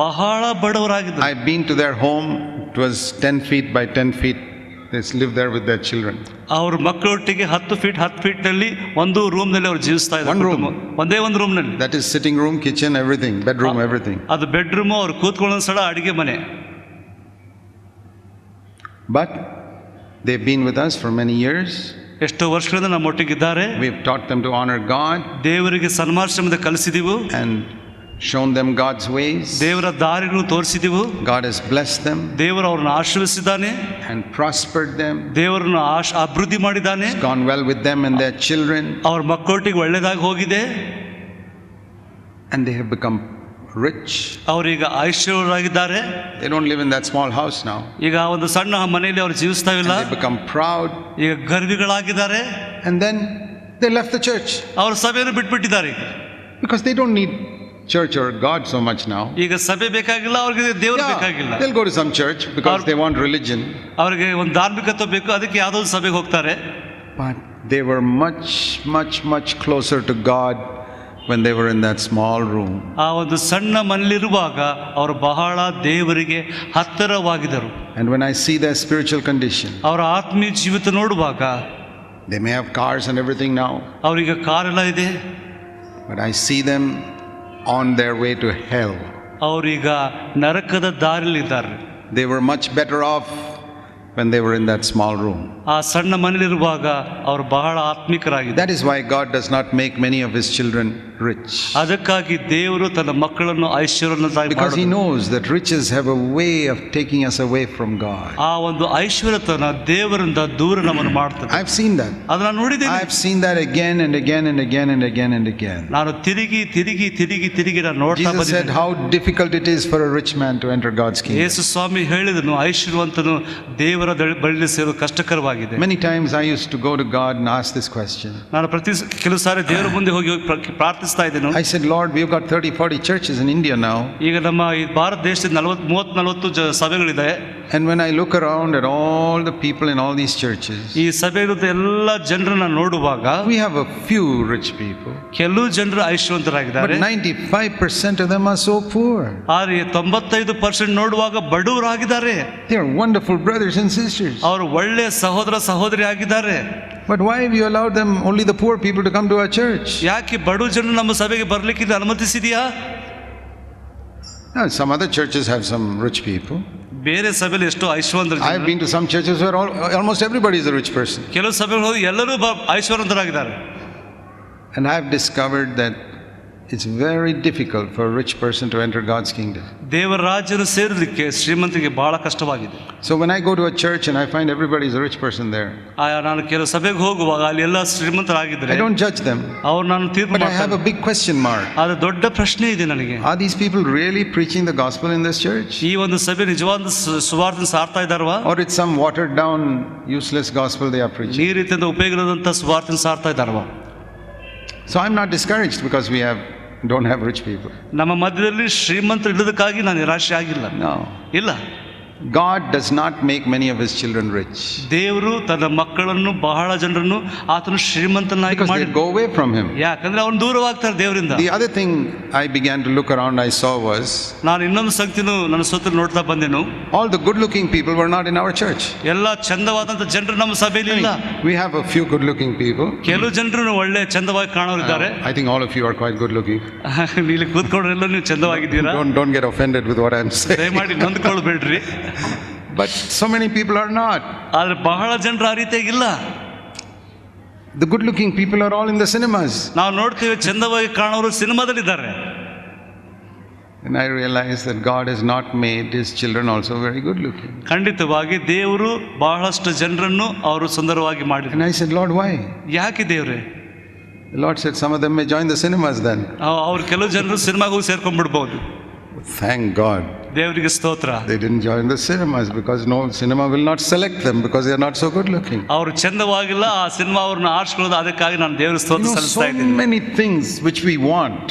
ಬಹಳ ಬಡವರಾಗಿದ್ದರು. I've been to their home. It was 10 feet by 10 feet. They live there with their children. ಅವ್ರ ಮಕ್ಕಳೊಟ್ಟಿಗೆ 10 ಫೀಟ್ ನಲ್ಲಿ ಒಂದು room ನಲ್ಲಿ ಅವ್ರು ಜೀವಿಸ್ತಾ ಇದ್ದಾರೆ. ಒಂದೇ ಒಂದು ರೂಮ್ ನಲ್ಲಿ. That is sitting room, kitchen, everything, bedroom, everything. ಅದು ಬೆಡ್ರೂಮ್, ಅವ್ರು ಕೂತ್ಕೊಳ್ಳೋ ಸ್ಥಳ, ಅಡಿಗೆ ಮನೆ. But they've been with us for many years. ಎಷ್ಟೋ ವರ್ಷಗಳಿಂದ ನಮ್ಮೊಟ್ಟಿಗಿದ್ದಾರೆ. We've taught them to honor God. ದೇವರಿಗೆ ಸನ್ಮಾರ್ಷಣೆ ಕಲಿಸಿದೆವು. And shown them God's ways. ದೇವರ ದಾರಿಗಳು ತೋರಿಸಿದೆವು. God has blessed them. ದೇವರು ಅವರನ್ನು ಆಶೀರ್ವದಿಸಿದ್ದಾನೆ. And prospered them. ದೇವರನ್ನು ಅಭಿವೃದ್ಧಿ ಮಾಡಿದ್ದಾನೆ. It's gone well with them and their children. ಅವ್ರ ಮಕ್ಕಳೊಟ್ಟಿಗೆ ಒಳ್ಳೆದಾಗಿ ಹೋಗಿದೆ. And they have become rich. ಅವರೀಗ ಐಶ್ವರ್ಯರಾಗಿದ್ದಾರೆ. They don't live in that small house now. ಈಗ ಒಂದು ಸಣ್ಣ ಮನೆಯಲ್ಲಿ ಅವರು ಜೀವಿಸ್ತಾ ಇಲ್ಲ. They become proud. ಈಗ ಗರ್ವಿಗಳಾಗಿದ್ದಾರೆ. And then they left the church. ಅವರು ಸಭೆಯನ್ನು ಬಿಟ್ಬಿಟ್ಟಿದ್ದಾರೆ ಈಗ. Because they don't need church or God so much now. ಈಗ ಸಭೆ ಬೇಕಾಗಿಲ್ಲ, ಅವ್ರಿಗೆ ದೇವರು ಬೇಕಾಗಿಲ್ಲ. They'll go to some church because they want religion. ಅವರಿಗೆ ಒಂದು ಧಾರ್ಮಿಕತ್ವ ಬೇಕು, ಅದಕ್ಕೆ ಯಾವುದೋ ಒಂದು ಸಭೆಗೆ ಹೋಗ್ತಾರೆ. But they were much closer to God when they were in that small room. ಆ ಒಂದು ಸಣ್ಣ ಮನೆಯಲ್ಲಿರುವಾಗ ಅವರು ಬಹಳ ದೇವರಿಗೆ ಹತ್ತಿರವಾಗಿದ್ದರು. And when I see their spiritual condition, ಅವರ ಆತ್ಮೀಯ ಜೀವಿತ ನೋಡುವಾಗ, they may have cars and everything now. ಅವರಿಗೆ ಕಾರ್ ಎಲ್ಲ ಇದೆ. But I see them on their way to hell. ಅವರೀಗ ನರಕದ ದಾರಿಯಲ್ಲಿದ್ದಾರೆ. They were much better off when they were in that small room. ಆ ಸಣ್ಣ ಮನೆಯಲ್ಲಿರುವಾಗ ಅವರು ಬಹಳ ಆತ್ಮಿಕರಾಗಿದ್ದಾರೆ. That is why God does not make many of his children rich. ಅದಕ್ಕಾಗಿ ದೇವರು ತನ್ನ ಮಕ್ಕಳನ್ನು ಐಶ್ವರ್ಯವಂತರಾಗಿ Because he knows that riches have a way of taking us away from God. ಆ ಒಂದು ಐಶ್ವರ್ಯತನ ದೇವರಿಂದ ದೂರ ನಮ್ಮನ್ನು ಮಾಡ್ತದೆ. I've seen that. ಅದನ್ನ ನೋಡಿದ್ದೇನೆ. I've seen that again and again and again and again and again. ನಾನು ತಿರುಗಿ ನಾನು ನೋಡ್ತಾ Jesus ಬಂದಿದ್ದೇನೆ. said how difficult it is for a rich man to enter God's kingdom. ಯೇಸು ಸ್ವಾಮಿ ಹೇಳಿದನು, ಐಶ್ವರ್ಯವಂತನು ದೇವರ ಬಳಿಯಲ್ಲಿ ಸೇರೋದು ಕಷ್ಟಕರವಾಗಿದೆ. Many times I used to go to God and ask this question. ನಾನು ಕೆಲವು ಸಾರಿ ದೇವರ ಮುಂದೆ ಹೋಗಿ ಪ್ರಾರ್ಥಿಸ್ತಾ ಇದ್ದೇನೆ. I said, Lord, we've got 30-40 churches in India now. ಈಗ ನಮ್ಮ ಈ ಭಾರತ ದೇಶದಲ್ಲಿ 30-40 ಸಭೆಗಳಿದೆ. And when I look around at all the people in all these churches, ಈ ಸಭೆಗಳಿದ್ದ ಎಲ್ಲ ಜನರನ್ನ ನೋಡುವಾಗ we have a few rich people. ಕೆಲವು ಜನರು ಐಶ್ವರ್ಯವಂತರಾಗಿದ್ದಾರೆ. But 95% of them are so poor. ಆದರೆ 95% ನೋಡುವಾಗ ಬಡವರಾಗಿದ್ದಾರೆ. They are wonderful brothers and sisters. ಅವರು ಒಳ್ಳೆಯ ಸಹೋದರ ಸಹೋದರಿ ಆಗಿದ್ದಾರೆ. But why have you allowed them, only the poor people, to come to our church? ಯಾಕೆ ಬಡ ಜನರು ನಮ್ಮ ಸಭೆಗೆ ಬರಲಿಕ್ಕೆ ಅನುಮತಿಸಿದೆಯಾ? Some other churches have some rich people. ಬೇರೆ ಸಭೆಯಲ್ಲಿ ಎಷ್ಟೋ ಐಶ್ವರ್ಯವಂತರು. I have been to some churches where almost everybody is a rich person. ಕೆಲವು ಸಭೆಗಳು ಹೋಗಿ ಎಲ್ಲರೂ ಐಶ್ವರ್ಯವಂತರಾಗಿದ್ದಾರೆ. And I have discovered that it's very difficult for a rich person to enter God's kingdom. ದೇವರ ರಾಜ್ಯವನ್ನು ಸೇರಲಿಕ್ಕೆ ಶ್ರೀಮಂತರಿಗೆ ಬಹಳ ಕಷ್ಟವಾಗಿದೆ. So when I go to a church and I find everybody is a rich person there, ನಾನು ಕೆಲವು ಸಭೆಗೆ ಹೋಗುವಾಗ ಅಲ್ಲಿ ಎಲ್ಲ ಶ್ರೀಮಂತರಾಗಿದ್ದಾರೆ. I don't judge them. ಅವ್ರು ನಾನು ತೀರ್ಪು But I ಮಾಡ್ತಾರೆ. have a big question mark. ಅದು ದೊಡ್ಡ ಪ್ರಶ್ನೆ ಇದೆ ನನಗೆ. Are these people really preaching the gospel in this church? ಈ ಒಂದು ಸಭೆ ನಿಜವಾದ ಸುವಾರ್ತೆಯನ್ನು ಸಾರ್ತಾ ಇದ್ದಾರವಾ? Or it's some watered down useless gospel they are preaching? ಈ ರೀತಿಯಿಂದ ಉಪಯೋಗದಂತ ಸುವಾರ್ತೆಯನ್ನು ಸಾರ್ತಾ ಇದ್ದಾರವಾ? So I'm not discouraged because we don't have rich people. ನಮ್ಮ ಮಧ್ಯದಲ್ಲಿ ಶ್ರೀಮಂತರು ಇಲ್ಲದಕ್ಕಾಗಿ ನಾನು ನಿರಾಶೆ ಆಗಿಲ್ಲ. No. ಇಲ್ಲ. God does not make many of his children rich. ದೇವರು ತನ್ನ ಮಕ್ಕಳನ್ನು ಬಹಳ ಜನರನ್ನು ಆತನು ಶ್ರೀಮಂತನಾಗಿ Because ಮಾಡಿ they go away from him. ಯಾಕಂದ್ರೆ ಅವನು ದೂರವಾಗ್ತಾರೆ ದೇವರಿಂದ. The other thing I began to look around, I saw was, ನಾನು ಇನ್ನೊಂದು ಸಂಗತಿನೂ ನನ್ನ ಸುತ್ತಲೂ ನೋಡ್ತಾ ಬಂದೆನು. all the good looking people were not in our church. ಎಲ್ಲ ಚಂದವಾದಂತ ಜನರು ನಮ್ಮ ಸಭೆಯಲ್ಲಿ ಇಲ್ಲ. We have a few good looking people. ಕೆಲವು ಜನರು ಒಳ್ಳೆ ಚಂದವಾಗಿ ಕಾಣೋರಿದ್ದಾರೆ. I think all of you are quite good looking. ಇಲ್ಲಿ ಕೂತ್ಕೊಂಡ್ರೆಲ್ಲ ನೀವು ಚಂದವಾಗಿದ್ದೀರಾ. Don't get offended with what I'm saying. ದಯಮಾಡಿ ನೊಂದ್ಕೊಳ್ಬೇಡ್ರಿ. But so many people are not. ಆದ್ರೆ ಬಹಳ ಜನರು ಆ ರೀತಿಯಾಗಿಲ್ಲ. The good looking people are all in the cinemas. ನಾವು ನೋಡ್ತೀವಿ ಚಂದವಾಗಿ ಕಾಣೋರು ಸಿನಿಮಾದಲ್ಲಿದ್ದಾರೆ. And I realized that God has not made his children also very good looking. ಖಂಡಿತವಾಗಿ ದೇವರು ಬಹಳಷ್ಟು ಜನರನ್ನು ಅವರು ಸುಂದರವಾಗಿ ಮಾಡಿದ್ದಾರೆ. And I said, Lord, why? ಯಾಕೆ ದೇವ್ರೆ? The Lord said, some of them may join the cinemas then. ಅವ್ರು ಕೆಲವು ಜನರು ಸಿನಿಮಾಗೆ ಹೋಗಿ ಸೇರ್ಕೊಂಡ್ಬಿಡ್ಬಹುದು. Thank God. ದೇವರಿಗೆ ಸ್ತೋತ್ರ. They didn't join the cinemas because no cinema will not select them because they are not so good looking. ಅವರು ಚಂದವಾಗಿಲ್ಲ, ಆ cinema ಅವ್ರನ್ನ ಆರಿಸ್ಕೊಳ್ಳೋದು. ಅದಕ್ಕಾಗಿ ನಾನು ದೇವರ ಸ್ತೋತ್ರ ಸಲ್ಲಿಸ್ತಾ ಇದ್ದೀನಿ. So many things which we want.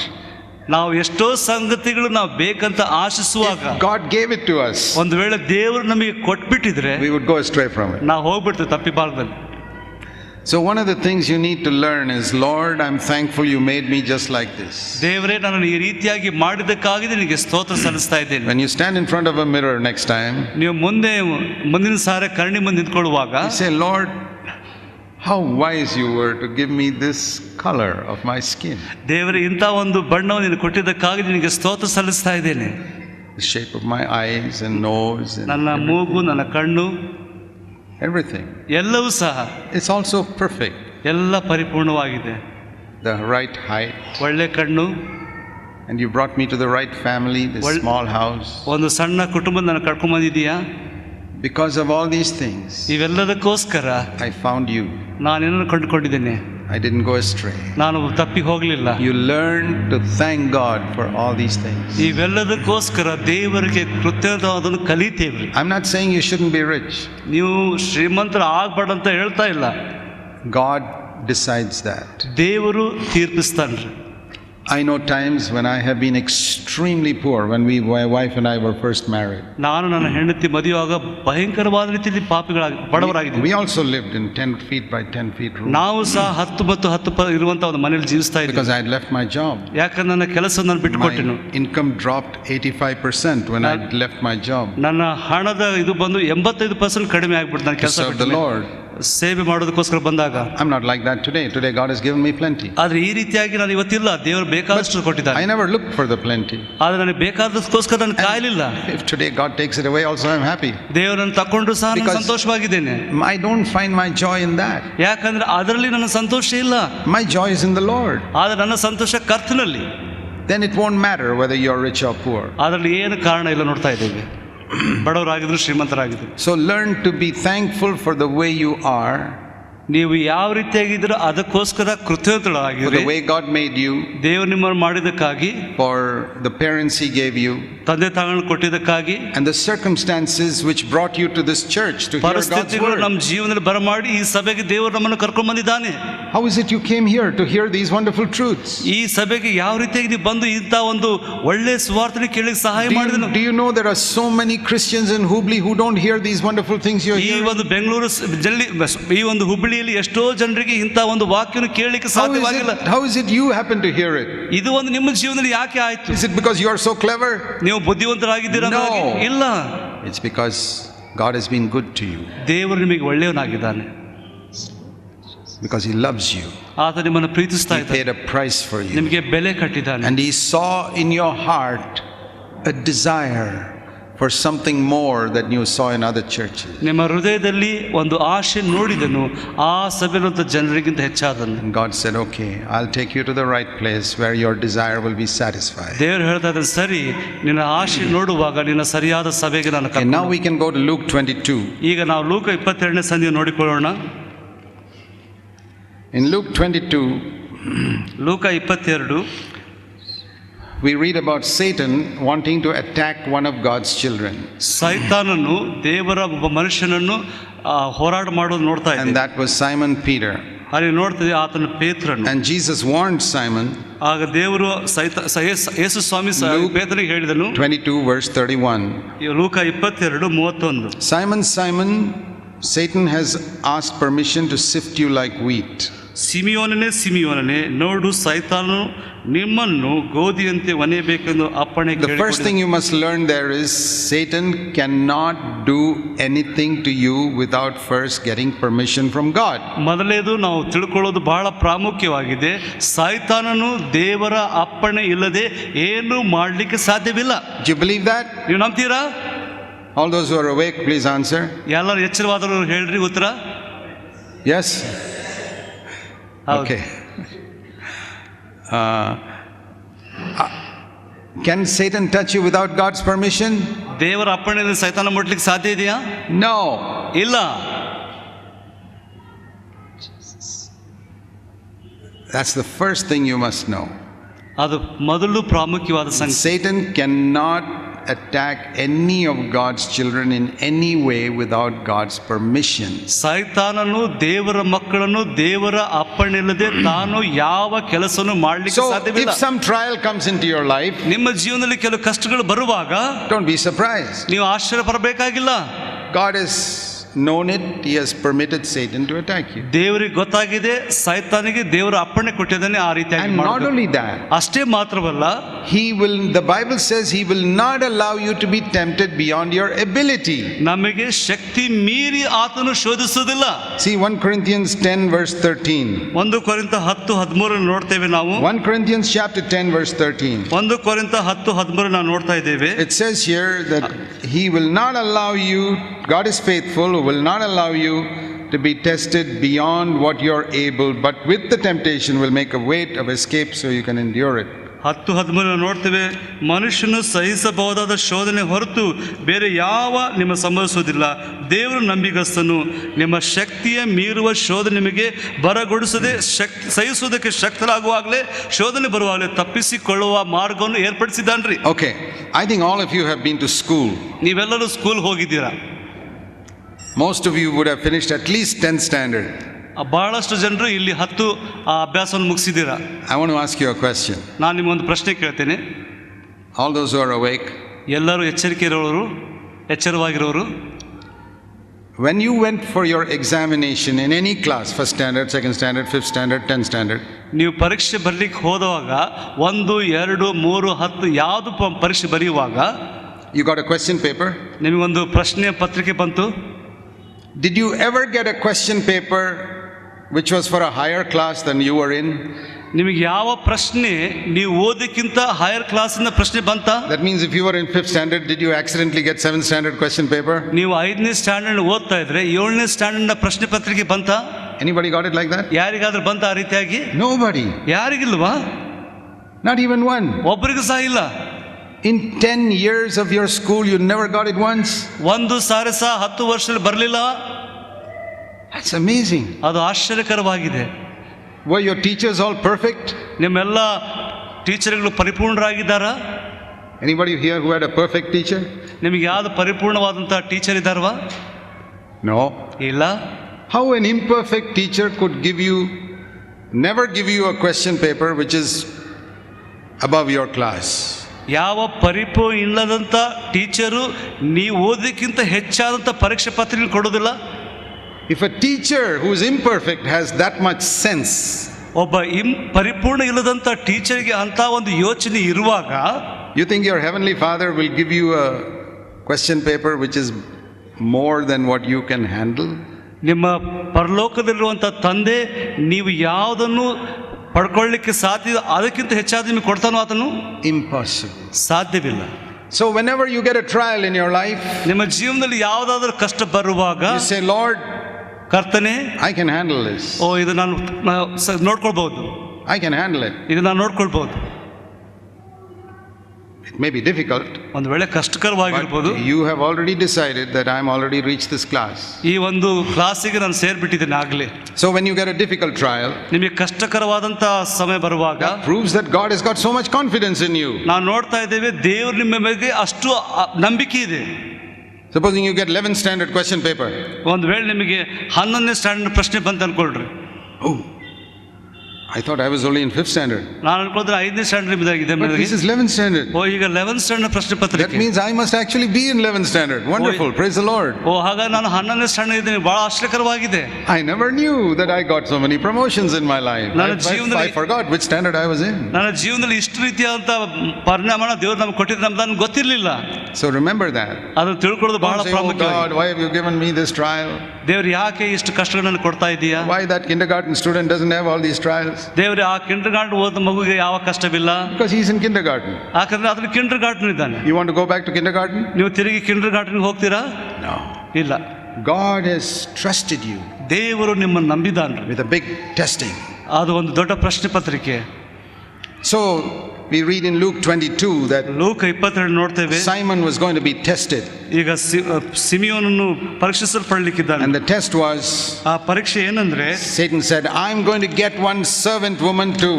ನಾವು ಎಷ್ಟೋ ಸಂಗತಿಗಳು ನಾವು ಬೇಕಂತ ಆಶಿಸುವಾಗ God gave it to us. ಒಂದು ವೇಳೆ ದೇವರು ನಮಗೆ ಕೊಟ್ಬಿಟ್ಟಿದ್ರೆ we would go astray from it. ನಾವು ಹೋಗ್ಬಿಡ್ತೀವಿ ತಪ್ಪಿ ಭಾಗದಲ್ಲಿ. So one of the things you need to learn is, Lord, I'm thankful you made me just like this. ದೇವರೇ ನನ್ನನ್ನು ಈ ರೀತಿಯಾಗಿ ಮಾಡಿದ್ದಕ್ಕಾಗಿ ನಿನಗೆ ಸ್ತೋತ್ರ ಸಲ್ಲಿಸ್ತಾ ಇದ್ದೇನೆ. When you stand in front of a mirror next time, ನೀವು ಮುಂದಿನ ಸಾರಿ ಕಣ್ಣಿ ಮುಂದೆ ನಿಂತ್ಕೊಳ್ಳುವಾಗ you say, Lord, how wise you were to give me this color of my skin. ದೇವರೇ ಇಂಥ ಒಂದು ಬಣ್ಣವನ್ನು ನೀನು ಕೊಟ್ಟಿದ್ದಕ್ಕಾಗಿ ನಿನಗೆ ಸ್ತೋತ್ರ ಸಲ್ಲಿಸ್ತಾ ಇದ್ದೇನೆ. The shape of my eyes and nose and ನನ್ನ ಮೂಗು, ನನ್ನ ಕಣ್ಣು, everything. ಎಲ್ಲವೂ ಸಹ It's also perfect. ಎಲ್ಲ ಪರಿಪೂರ್ಣವಾಗಿದೆ. The right height. ಒಳ್ಳೆ ಕಣ್ಣು. And you brought me to the right family, this small house. ಒಂದು ಸಣ್ಣ ಕುಟುಂಬ ನನ್ನ ಕರ್ಕೊಂಡು ಬಂದಿದ್ದೀಯಾ. Because of all these things, ಇವೆಲ್ಲದಕ್ಕೋಸ್ಕರ I found you. ನಾನು ಏನನ್ನು ಕಂಡುಕೊಂಡಿದ್ದೇನೆ. I didn't go astray. ನಾನು ತಪ್ಪಿ ಹೋಗಲಿಲ್ಲ. You learn to thank God for all these things. ಇವೆಲ್ಲದಕ್ಕೋಸ್ಕರ ದೇವರಿಗೆ ಕೃತಜ್ಞತಾವಾದನ್ನು ಕಲಿತೇವೆ. I'm not saying you shouldn't be rich. ನೀವು ಶ್ರೀಮಂತರ ಆಗ್ಬಾರ್ದು ಅಂತ ಹೇಳ್ತಾ ಇಲ್ಲ. God decides that. ದೇವರು ತೀರ್ಪಿಸ್ತಾನ್ರಿ. I know times when I have been extremely poor, when my wife and I were first married. ನಾನು ನನ್ನ ಹೆಂಡತಿ ಮದುವೆಯಾಗ ಭಯಂಕರವಾದ ರೀತಿಯಲ್ಲಿ ಬಡವರಾಗಿದ್ದೀವಿ. We also lived in 10 feet by 10 feet room. ನಾವು ಸಹ 10 ಮತ್ತು 10 ಇರುವಂತ ಒಂದು ಮನೆಯಲ್ಲಿ ಜೀವಿಸ್ತಾ ಇದ್ದೀವಿ. Because I had left my job. ಯಾಕಂದ್ರೆ ನನ್ನ ಕೆಲಸ ನಾನು ಬಿಟ್ಟುಕೊಟ್ಟೆನು. My income dropped 85% when I left my job. ನನ್ನ ಹಣದ ಇದು ಬಂದು 85% ಕಡಿಮೆ ಆಗ್ಬಿಡ್ತು ನನ್ನ ಕೆಲಸ ಬಿಟ್ಟು. The Lord. ಸೇವೆ ಮಾಡೋದಕ್ಕೋಸ್ಕರ ಬಂದಾಗ. I'm not like that today. Today God has given me plenty. ಆದ್ರೆ ಈ ರೀತಿಯಾಗಿ ನಾನು ಇವತ್ತಿಲ್ಲ. ದೇವರು ಬೇಕಾದಷ್ಟು ಕೊಟ್ಟಿದ್ದಾನೆ. I never looked for the plenty. ಆದ್ರೆ ನನಗೆ ಬೇಕಾದಷ್ಟಕ್ಕೋಸ್ಕರ ನಾನು ಕಾಯಲಿಲ್ಲ. If today God takes it away also I'm happy. ದೇವರನ್ನು ತಕೊಂಡ್ರು ಸಹ ನಾನು ಸಂತೋಷವಾಗಿದ್ದೇನೆ. I don't find my joy in that. ಯಾಕಂದ್ರೆ ಅದರಲ್ಲಿ ನನ್ನ ಸಂತೋಷ ಇಲ್ಲ. My joy is in the Lord. ಆದ್ರೆ ನನ್ನ ಸಂತೋಷ ಕರ್ತನಲ್ಲಿ. Then it won't matter whether you're rich or poor. ಅದರಲ್ಲಿ ಏನು ಕಾರಣ ಇಲ್ಲ ನೋಡ್ತಾ ಇದ್ದೇವೆ. ಬಡವರಾಗಿದ್ರು ಶ್ರೀಮಂತರಾಗಿದ್ರು. So learn to be thankful for the way you are. ನೀವು ಯಾವ ರೀತಿಯಾಗಿದ್ರು ಅದಕ್ಕೋಸ್ಕರ ಕೃತಜ್ಞರಾಗಿರಿ. For the way God made you. ದೇವರು ನಿಮ್ಮನ್ನು ಮಾಡಿದ್ದಕ್ಕಾಗಿ. For the parents he gave you. ತಂದೆ ತಾಯಿಗಳನ್ನು ಕೊಟ್ಟಿದ್ದಕ್ಕಾಗಿ. And the circumstances which brought you to this church to hear God's word. ನಮ್ಮ ಜೀವನದಲ್ಲಿ ಬರಮಾಡಿ ಈ ಸಭೆಗೆ ದೇವರು ನಮ್ಮನ್ನು ಕರ್ಕೊಂಡು ಬಂದಿದ್ದಾನೆ. How is it you came here to hear these wonderful truths? ಈ ಸಭೆಗೆ ಯಾವ ರೀತಿಯಾಗಿ ನೀವು ಬಂದು ಇಂಥ ಒಂದು ಒಳ್ಳೆ ಸುವಾರ್ತೆಯನ್ನು ಕೇಳಲಿಕ್ಕೆ ಸಹಾಯ ಮಾಡಿದನು. Do you know there are so many Christians in Hubli who don't hear these wonderful things you hear? ಈ ಒಂದು ಬೆಂಗಳೂರು ಈ ಒಂದು ಹುಬ್ಬಳ್ಳಿಯಲ್ಲಿ ಎಷ್ಟೋ ಜನರಿಗೆ ಇಂಥ ಒಂದು ವಾಕ್ಯವನ್ನು ಕೇಳಲಿಕ್ಕೆ ಸಾಧ್ಯವಾಗಿಲ್ಲ. How is it you happen to hear it? ಇದು ಒಂದು ನಿಮ್ಮ ಜೀವನದಲ್ಲಿ ಯಾಕೆ ಆಯ್ತು? Is it because you are so clever? ನೀವು ಬುದ್ಧಿವಂತರಾಗಿದ್ದೀರಾ? ಇಲ್ಲ. It's because God has been good to you. ದೇವರು ನಿಮಗೆ ಒಳ್ಳೆಯವನಾಗಿದ್ದಾನೆ. Because he loves you. ಆತ ನಿಮ್ಮನ್ನು ಪ್ರೀತಿಸ್ತಾ ಇದ್ದಾನೆ. He paid a price for you. ನಿಮಗೆ ಬೆಲೆ ಕಟ್ಟಿದ್ದಾನೆ. And he saw in your heart a desire for something more than you saw in other churches. ನಿಮ್ಮ ಹೃದಯದಲ್ಲಿ ಒಂದು ಆಶೆ ನೋಡಿದನು, ಆ ಸಭೆಯಲ್ಲಿದ್ದ ಜನರಿಗಿಂತ ಹೆಚ್ಚಾದನು. And God said, okay, I'll take you to the right place where your desire will be satisfied. ದೇವರು ಹೇಳ್ತಾ ಇದ್ದಾನೆ, ಸರಿ, ನಿನ್ನ ಆಶೆ ನೋಡುವಾಗ ನಿನ್ನ ಸರಿಯಾದ ಸಭೆಗೆ ನಾನು ಕರ್ಕೊಂಡು. And now we can go to Luke 22. ಈಗ ನಾವು ಲೂಕ 22ನೇ ಸಂಧಿಯ ನೋಡಿಕೊಳ್ಳೋಣ. In Luke 22, ಲೂಕ 22, we read about Satan wanting to attack one of God's children. ಸೈತಾನನು ದೇವರ ಒಬ್ಬ ಮನುಷ್ಯನನ್ನು ಹೋರಾಟ ಮಾಡೋದು ನೋಡ್ತಾ ಇದ್ದಾನೆ. And that was Simon Peter. ಅಲ್ಲಿ ನೋಡ್ತಿದ್ದೆ ಆತನ ಪೇತ್ರನು. And Jesus warned Simon. ಆಗ ದೇವರು ಯೇಸು ಸ್ವಾಮಿ ಪೇತ್ರನಿಗೆ ಹೇಳಿದನು. 22 verse 31. ಲೂಕ 22:31. Simon, Simon, Satan has asked permission to sift you like wheat. ಸಿಮಿಯೋನನೇ ನೋಡು, ಸೈತಾನನು ನಿಮ್ಮನ್ನು ಗೋಧಿಯಂತೆ ಒನೆಯಬೇಕೆಂದು ಅಪ್ಪಣೆ. The first thing you must learn there is Satan cannot do anything to you without first getting permission from God. ಮೊದಲೇದು ನಾವು ತಿಳ್ಕೊಳ್ಳೋದು ಬಹಳ ಪ್ರಾಮುಖ್ಯವಾಗಿದೆ. ಸೈತಾನನು ದೇವರ ಅಪ್ಪಣೆ ಇಲ್ಲದೆ ಏನು ಮಾಡಲಿಕ್ಕೆ ಸಾಧ್ಯವಿಲ್ಲ. Do you believe that? ನೀವು ನಂಬ್ತೀರಾ? All those who are awake, please answer. ಎಲ್ಲರೂ ಎಚ್ಚರವಾದವರು ಹೇಳ್ರಿ ಉತ್ತರ. Yes. ಹೌದು. Okay. Can Satan touch you without God's permission? ದೇವರ ಅಪ್ಪಣೆಯಿಂದ ಸೈತಾನ ಮುಟ್ಲಿಕ್ಕೆ ಸಾಧ್ಯ ಇದೆಯಾ? No. ಇಲ್ಲ. That's the first thing you must know. ಅದು ಮೊದಲು ಪ್ರಾಮುಖ್ಯವಾದ ಸಂಗತಿ. Satan cannot attack any of God's children in any way without God's permission. ಸೈತಾನನು ದೇವರ ಮಕ್ಕಳನ್ನು ದೇವರ ಅಪ್ಪಣೆ ಇಲ್ಲದೆ ತಾನು ಯಾವ ಕೆಲಸವನ್ನು ಮಾಡಲಿಕ್ಕೆ So ಸಾಧ್ಯವಿಲ್ಲ. if some trial comes into your life, ನಿಮ್ಮ ಜೀವನದಲ್ಲಿ ಕೆಲವು ಕಷ್ಟಗಳು ಬರುವಾಗ don't be surprised. ನೀವು ಆಶ್ಚರ್ಯ ಪಡಬೇಕಾಗಿಲ್ಲ. God has known it. He has permitted Satan to attack you. ದೇವರಿಗೆ ಗೊತ್ತಾಗಿದೆ, ಸೈತಾನಿಗೆ ದೇವರ ಅಪ್ಪಣೆ ಕೊಟ್ಟಿದ್ದಾನೆ ಆ ರೀತಿಯಾಗಿ And not ಮಾಡೋದು. only that, ಅಷ್ಟೇ ಮಾತ್ರವಲ್ಲ, the Bible says he will not allow you to be tempted beyond your ability. ನಮಗೆ ಶಕ್ತಿ ಮೀರಿ ಆತನು ಶೋಧಿಸುವುದಿಲ್ಲ. See 1 Corinthians 10 verse 13. 1 ಕೊರಿಂಥ 10:13 ನೋಡ್ತೇವೆ ನಾವು. 1 Corinthians chapter 10 verse 13. 1 ಕೊರಿಂಥ 10:13 ನಾವು ನೋಡ್ತಾ ಇದ್ದೇವೆ. It says here that he will not allow you, God is faithful, who will not allow you to be tested beyond what you're able, but with the temptation will make a way of escape so you can endure it. 10:13 ನೋಡ್ತೇವೆ, ಮನುಷ್ಯನು ಸಹಿಸಬಹುದಾದ ಶೋಧನೆ ಹೊರತು ಬೇರೆ ಯಾವ ನಿಮ್ಮ ಸಂಭವಿಸುವುದಿಲ್ಲ. ದೇವರು ನಂಬಿಗಸ್ತನು, ನಿಮ್ಮ ಶಕ್ತಿಯ ಮೀರುವ ಶೋಧನೆ ನಿಮಗೆ ಬರಗೊಡಿಸದೆ ಸಹಿಸುವುದಕ್ಕೆ ಶಕ್ತರಾಗುವಾಗಲೇ ಶೋಧನೆ ಬರುವಾಗಲೇ ತಪ್ಪಿಸಿಕೊಳ್ಳುವ ಮಾರ್ಗವನ್ನು ಏರ್ಪಡಿಸಿದ್ದಾನ್ರಿ. Okay, I think all of you have been to school. ನೀವೆಲ್ಲರೂ ಸ್ಕೂಲ್ ಹೋಗಿದ್ದೀರಾ. Most of you would have finished at least 10th standard. ಬಹಳಷ್ಟು ಜನರು ಇಲ್ಲಿ 10 ಅಭ್ಯಾಸವನ್ನು ಮುಗಿಸಿದ್ದೀರಾ. I want to ask you a question. ನಾನು ನಿಮಗೊಂದು ಪ್ರಶ್ನೆ ಕೇಳ್ತೇನೆ. All those who are awake, ಎಲ್ಲರೂ ಎಚ್ಚರವಾಗಿರೋರು, when you went for your examination in any class, first standard, second standard, fifth standard, 10th standard, ನೀವು ಪರೀಕ್ಷೆ ಬರಲಿಕ್ಕೆ ಹೋದಾಗ 1, 2, 3, 10 ಯಾವುದು ಪರೀಕ್ಷೆ ಬರೆಯುವಾಗ you got a question paper. ನಿಮಗೊಂದು ಪ್ರಶ್ನೆ ಪತ್ರಿಕೆ ಬಂತು. Did you ever get a question paper which was for a higher class than you were in? ನಿಮಗೆ ಯಾವ ಪ್ರಶ್ನೆ ನೀವು ಓದಕ್ಕಿಂತ ಹೈಯರ್ ಕ್ಲಾಸಿನ ಪ್ರಶ್ನೆ ಬಂತ? That means if you were in 5th standard, did you accidentally get 7th standard question paper? ನೀವು 5ನೇ standard ಓದ್ತಾ ಇದ್ರೆ 7ನೇ ಸ್ಟ್ಯಾಂಡರ್ಡ್ನ ಪ್ರಶ್ನೆ ಪತ್ರಿಕೆ ಬಂತ? Anybody got it like that? ಯಾರಿಗಾದ್ರೂ ಬಂತ ಆ ರೀತಿಯಾಗಿ? Nobody. ಯಾರಿಗಿಲ್ವಾ? Not even one. ಒಬ್ಬರಿಗೂ ಸಹ ಇಲ್ಲ. In 10 years of your school, you never got it once? ಒಂದು ಸಾರಿ ಸಹ 10 ವರ್ಷದಲ್ಲಿ ಬರಲಿಲ್ಲ. That's amazing. ಅದು ಆಶ್ಚರ್ಯಕರವಾಗಿದೆ. Were your teachers all perfect? ನಿಮ್ಮೆಲ್ಲ ಟೀಚರ್ಗಳು ಪರಿಪೂರ್ಣರಾಗಿದ್ದಾರಾ? Anybody here who had a perfect teacher? ನಿಮಗೆ ಯಾವ್ದು ಪರಿಪೂರ್ಣವಾದಂತಹ ಟೀಚರ್ ಇದ್ದಾರವಾ? No. ಇಲ್ಲ. How an imperfect teacher could never give you a question paper which is above your class? ಯಾವ ಪರಿಪೂರ್ಣ ಇಲ್ಲದಂಥ teacher ನೀವು ಓದಕ್ಕಿಂತ ಹೆಚ್ಚಾದಂಥ ಪರೀಕ್ಷೆ ಪತ್ರಿಕೆ ಕೊಡೋದಿಲ್ಲ. If a teacher who is imperfect has that much sense, ಒಬ್ಬ ಪರಿಪೂರ್ಣ ಇಲ್ಲದಂಥ ಟೀಚರ್ಗೆ ಅಂತ ಒಂದು ಯೋಚನೆ ಇರುವಾಗ, you think your heavenly Father will give you a question paper which is more than what you can handle? ನಿಮ್ಮ ಪರಲೋಕದಲ್ಲಿರುವಂಥ ತಂದೆ ನೀವು ಯಾವುದನ್ನು ಪಡ್ಕೊಳ್ಳಿಕ್ಕೆ ಸಾಧ್ಯ ಅದಕ್ಕಿಂತ ಹೆಚ್ಚಾದ ನಿಮಗೆ ಕೊಡ್ತಾನೋ ಆತನು? Impossible. ಸಾಧ್ಯವಿಲ್ಲ. So whenever you get a trial in your life, ನಿಮ್ಮ ಜೀವನದಲ್ಲಿ ಯಾವುದಾದ್ರೂ ಕಷ್ಟ ಬರುವಾಗ you say, Lord, ಕರ್ತನೆ, I can handle this. ಇದು ನಾನು ನೋಡ್ಕೊಳ್ಬಹುದು. I can handle it. ಇದು ನಾನು ನೋಡ್ಕೊಳ್ಬಹುದು. It may be difficult. ಒಂದು ವೇಳೆ ಕಷ್ಟಕರವಾಗಿರ್ಬೋದು. But you have already decided that I am already reached this class. ಈ ಒಂದು ಕ್ಲಾಸಿಗೆ ನಾನು ಸೇರ್ಬಿಟ್ಟಿದ್ದೇನೆ ಆಗಲೇ. So when you get a difficult trial, ನಿಮಗೆ ಕಷ್ಟಕರವಾದಂತ ಸಮಯ ಬರುವಾಗ, that proves that God has got so much confidence in you. ನಾವು ನೋಡ್ತಾ ಇದ್ದೇವೆ ದೇವರು ನಿಮ್ಮ ಮೇಲೆ ಅಷ್ಟು ನಂಬಿಕೆ ಇದೆ. Supposing you get 11th standard question paper. ಒಂದು ವೇಳೆ ನಿಮಗೆ 11ನೇ ಸ್ಟ್ಯಾಂಡರ್ಡ್ ಪ್ರಶ್ನೆ ಬಂತ ಅನ್ಕೊಳ್ರಿ. Oh, I thought I was only in 5th standard. ನಾನು ಅನ್ಕೊಂಡ್ರೆ 5ನೇ ಸ್ಟ್ಯಾಂಡರ್ಡ್ ಇದೆ. But this is 11th standard. ಈಗ 11th ಸ್ಟ್ಯಾಂಡರ್ಡ್ ಪ್ರಶ್ನೆ ಪತ್ರಿಕೆ. That means I must actually be in 11th standard. Wonderful. Praise the Lord. ಹಾಗಾಗಿ ನಾನು 11ನೇ ಸ್ಟ್ಯಾಂಡರ್ಡ್ ಇದ್ದೀನಿ. ಬಹಳ ಆಶ್ಚರ್ಯಕರವಾಗಿದೆ. I never knew that I got so many promotions in my life. I forgot which standard I was in. ನನ್ನ ಜೀವನದಲ್ಲಿ ಇಷ್ಟು ರೀತಿಯಾದಂತ ಪರಿಣಾಮನ ದೇವರು ನಮಗೆ ಕೊಟ್ಟಿದ್ದು ನಮ್ಗೆ ಗೊತ್ತಿರಲಿಲ್ಲ. So remember that. ಅದನ್ನು ತಿಳ್ಕೊಳ್ಳೋದು ಬಹಳ ಪ್ರಾಮುಖ್ಯ. God, why have you given me this trial? ದೇವರು ಯಾಕೆ ಇಷ್ಟು ಕಷ್ಟಗಳನ್ನು ಕೊಡ್ತಾ ಇದೀಯಾ? Why that kindergarten student doesn't have all these trials? ದೇವರು ಆ ಕಿಂಡರ್ಗಾರ್ಟನ್ ಓದ ಮಗುಗೆ ಯಾವ ಕಷ್ಟವಿಲ್ಲ? Because he is in kindergarten. ಯಾಕಂದ್ರೆ ಅದನ್ನ ಕಿಂಡರ್ಗಾರ್ಟನ್ ಇದ್ದಾನೆ. You want to go back to kindergarten? ನೀವು ತಿರುಗಿ ಕಿಂಡರ್ಗಾರ್ಟನ್ಗೆ ಹೋಗ್ತೀರಾ? No. ಇಲ್ಲ. God has trusted you. ದೇವರು ನಿಮ್ಮನ್ನು ನಂಬಿದ್ದಾನೆ with a big testing. ಅದು ಒಂದು ದೊಡ್ಡ ಪ್ರಶ್ನೆ ಪತ್ರಿಕೆ. So we read in Luke 22 that ಲೂಕ 22 ನೋಡ್ತೇವೆ, Simon was going to be tested. ಈಗ ಸಿಮಿಯೋನನ್ನು ಪರೀಕ್ಷಿಸಲ್ಪಡಲಿಕ್ಕಿದ್ದಾನೆ. And the test was, ಆ ಪರೀಕ್ಷೆ ಏನಂದ್ರೆ, Satan said, I'm going to get one servant woman to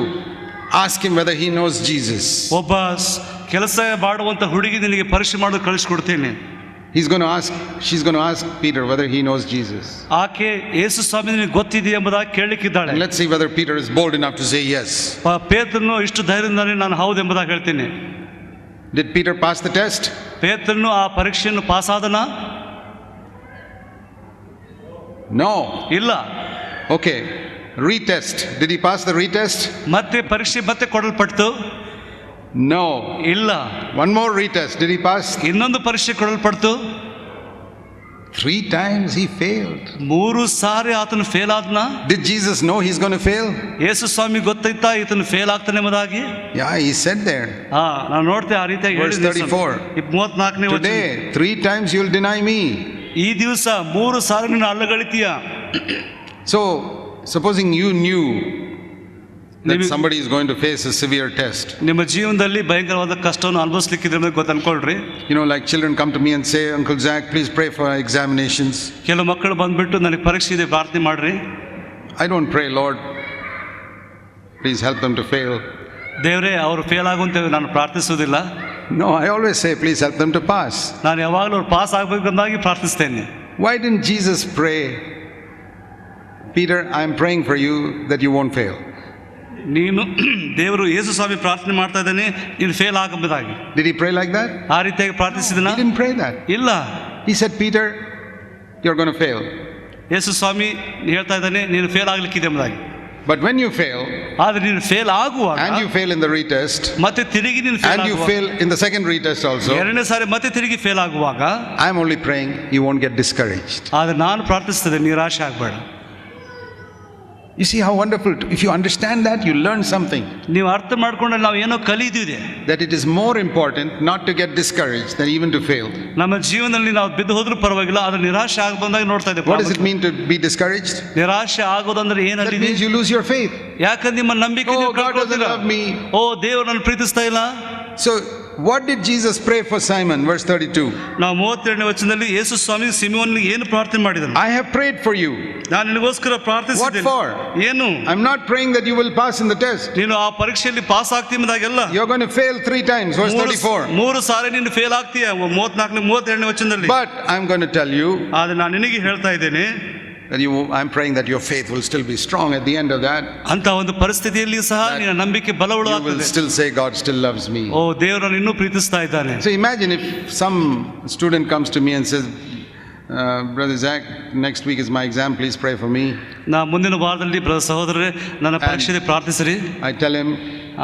ask him whether he knows Jesus. ಒಬ್ಬ ಕೆಲಸ ಮಾಡುವಂತ ಹುಡುಗಿ ನಿನಗೆ ಪರೀಕ್ಷೆ ಮಾಡೋದು ಕಳಿಸ್ಕೊಡ್ತೇನೆ. She's going to ask Peter whether he knows Jesus. ಆಕೆ ಯೇಸು ಸ್ವಾಮಿ ನಿನಗೆ ಗೊತ್ತಿದೆಯಾ ಎಂಬುದಾಗಿ ಕೇಳಲಿಕ್ಕಿದ್ದಾಳೆ. And let's see whether Peter is bold enough to say yes. ಪೇತ್ರನು ಇಷ್ಟು ಧೈರ್ಯದಿಂದಾನೆ ನಾನು ಹೌದು ಎಂಬುದಾಗಿ ಹೇಳ್ತೇನೆ. Did Peter pass the test? ಪೇತ್ರನು ಆ ಪರೀಕ್ಷೆಯನ್ನು ಪಾಸ್ ಆದನ? No. ಇಲ್ಲ. Okay. Retest. Did he pass the retest? ಮತ್ತೆ ಪರೀಕ್ಷೆ ಮತ್ತೆ ಕೊಡಲ್ಪಟ್ಟು? No. ಇಲ್ಲ. One more retest. Did he pass? ಇನ್ನೊಂದು ಪರೀಕ್ಷೆ ಕೊಡಲ್ಪಡ್ತು. 3 times he failed. 3 ಸಾರಿ ಆತನು ಫೇಲ್ ಆದ್ನ? Did Jesus know he's going to fail? ಯೇಸು ಸ್ವಾಮಿ ಗೊತ್ತೈತಾ ಈತನು ಫೇಲ್ ಆಗ್ತಾನೆ ಎಂಬುದಾಗಿ? Yeah, he said there. ನಾನು ನೋಡ್ತೇನೆ ಆ ರೀತಿಯಾಗಿ Verse 34. 34ನೇ ವಚನ. Today 3 times you'll deny me. ಈ ದಿವಸ 3 ಸಾರಿ ನೀನು ಅಲ್ಲಗಳಿತೀಯ. So supposing you knew that somebody is going to face a severe test. ನಿಮ್ಮ ಜೀವನದಲ್ಲಿ ಭಯಂಕರವಾದ ಕಷ್ಟವನ್ನು ಅನುಭವಿಸಲಿಕ್ಕಿದ್ರೆ ಅಂತ ಗೊತ್ತು ಅನ್ಕೊಳ್ರಿ. You know, like children come to me and say, Uncle Zach, please pray for examinations. ಕೆಲವು ಮಕ್ಕಳು ಬಂದ್ಬಿಟ್ಟು ನನಗೆ ಪರೀಕ್ಷೆ ಇದೆ ಪ್ರಾರ್ಥನೆ ಮಾಡ್ರಿ. I don't pray, Lord, please help them to fail. ದೇವರೇ ಅವರು ಫೇಲ್ ಆಗುವಂತೆ ನಾನು ಪ್ರಾರ್ಥಿಸುವುದಿಲ್ಲ. No, I always say, please help them to pass. ನಾನು ಯಾವಾಗಲೂ ಅವ್ರು pass ಆಗಬೇಕಂದಾಗಿ ಪ್ರಾರ್ಥಿಸ್ತೇನೆ. Why didn't Jesus pray, Peter, I am praying for you that you won't fail? ನೀನು ದೇವರು ಯೇಸು ಸ್ವಾಮಿ ಪ್ರಾರ್ಥನೆ ಮಾಡ್ತಾ ಇದ್ದಾನೆ ನೀನು fail ಆಗಬಹುದಾಗಿ. Did he pray like that? ಆ ರೀತಿಯಾಗಿ ಪ್ರಾರ್ಥಿಸಿದನ? He didn't pray that. ಇಲ್ಲ. He said, Peter, you're going to fail. ಯೇಸು ಸ್ವಾಮಿ ಹೇಳ್ತಾ ಇದ್ದಾನೆ ನೀನು ಫೇಲ್ ಆಗ್ಲಿಕ್ಕಿದೆ ಎಂಬುದಾಗಿ. But when you fail, ಆದ್ರೆ ನೀನು ಫೇಲ್ ಆಗುವಾಗ, and you fail in the retest, ಮತ್ತೆ ತಿರುಗಿ ನೀನು and you fail in the second retest also, ಎರಡನೇ ಸಾರಿ ಮತ್ತೆ ತಿರುಗಿ ಫೇಲ್ ಆಗುವಾಗ, I'm only praying you won't get discouraged. ಆದ್ರೆ ನಾನು ಪ್ರಾರ್ಥಿಸ್ತೇನೆ ನಿರಾಶೆ ಆಗಬೇಡ. You see how wonderful, if you understand that, you learn something. ನೀವು ಅರ್ಥ ಮಾಡ್ಕೊಂಡ್ರೆ ನಾವು ಏನೋ ಕಲಿಯುವುದಿದೆ. That it is more important not to get discouraged than even to fail. ನಮ್ಮ ಜೀವನದಲ್ಲಿ ನಾವು ಬಿದ್ದು ಹೋದ್ರೂ ಪರವಾಗಿಲ್ಲ, ಆದ್ರೆ ನಿರಾಶೆ ಆಗಬಂದಾಗ ನೋಡ್ತಾ ಇದ್ದೇವೆ. What does it mean to be discouraged? ನಿರಾಶೆ ಆಗೋದಂದ್ರೆ That ಏನಲ್ಲಿ? means you lose your faith. ಯಾಕಂದ್ರೆ ನಿಮ್ಮ ನಂಬಿಕೆ Oh, God doesn't love me. ಓ ದೇವರು ನನ್ನ ಪ್ರೀತಿಸ್ತಾ ಇಲ್ಲ. So what did Jesus pray for Simon? Verse 32. ನಾವು 32ನೇ ವಚನದಲ್ಲಿ ಯೇಸು ಸ್ವಾಮಿ ಸಿಮಿಯೋನಿಗೆ ಏನು ಪ್ರಾರ್ಥನೆ ಮಾಡಿದನು? I have prayed for you. ನಾನು ನಿನಗೋಸ್ಕರ ಪ್ರಾರ್ಥಿಸಿದ್ದೇನೆ. What for? ಏನು? I'm not praying that you will pass in the test. ನೀನು ಆ ಪರೀಕ್ಷೆಯಲ್ಲಿ ಪಾಸ್ ಆಗ್ತೀಮದಾಗೆಲ್ಲ You're going to fail 3 times. Verse 34. 3 ಸಾರಿ ನೀನು ಫೇಲ್ ಆಗ್ತೀಯ. 34ನೇ 32ನೇ ವಚನದಲ್ಲಿ. But I'm going to tell you, ಆದ್ರೆ ನಾನು ನಿನಗೆ ಹೇಳ್ತಾ ಇದ್ದೇನೆ, that I'm praying that your faith will still be strong at the end of that. ಅಂತ ಒಂದು ಪರಿಸ್ಥಿತಿಯಲ್ಲಿ ಸಹ ನಿನ್ನ ನಂಬಿಕೆ ಬಲವುಳ್ಳ You will ಆಗ್ತದೆ. still say God still loves me. ಓ ದೇವರು ಇನ್ನೂ ಪ್ರೀತಿಸ್ತಾ ಇದ್ದಾನೆ. So imagine if some student comes to me and says, Brother Zach, next week is my exam, please pray for me. ನಾ ಮುಂದಿನ ವಾರದಲ್ಲಿ ಸಹೋದರರೇ ನನ್ನ ಪರೀಕ್ಷೆಗೆ ಪ್ರಾರ್ಥಿಸಿರಿ. I tell him,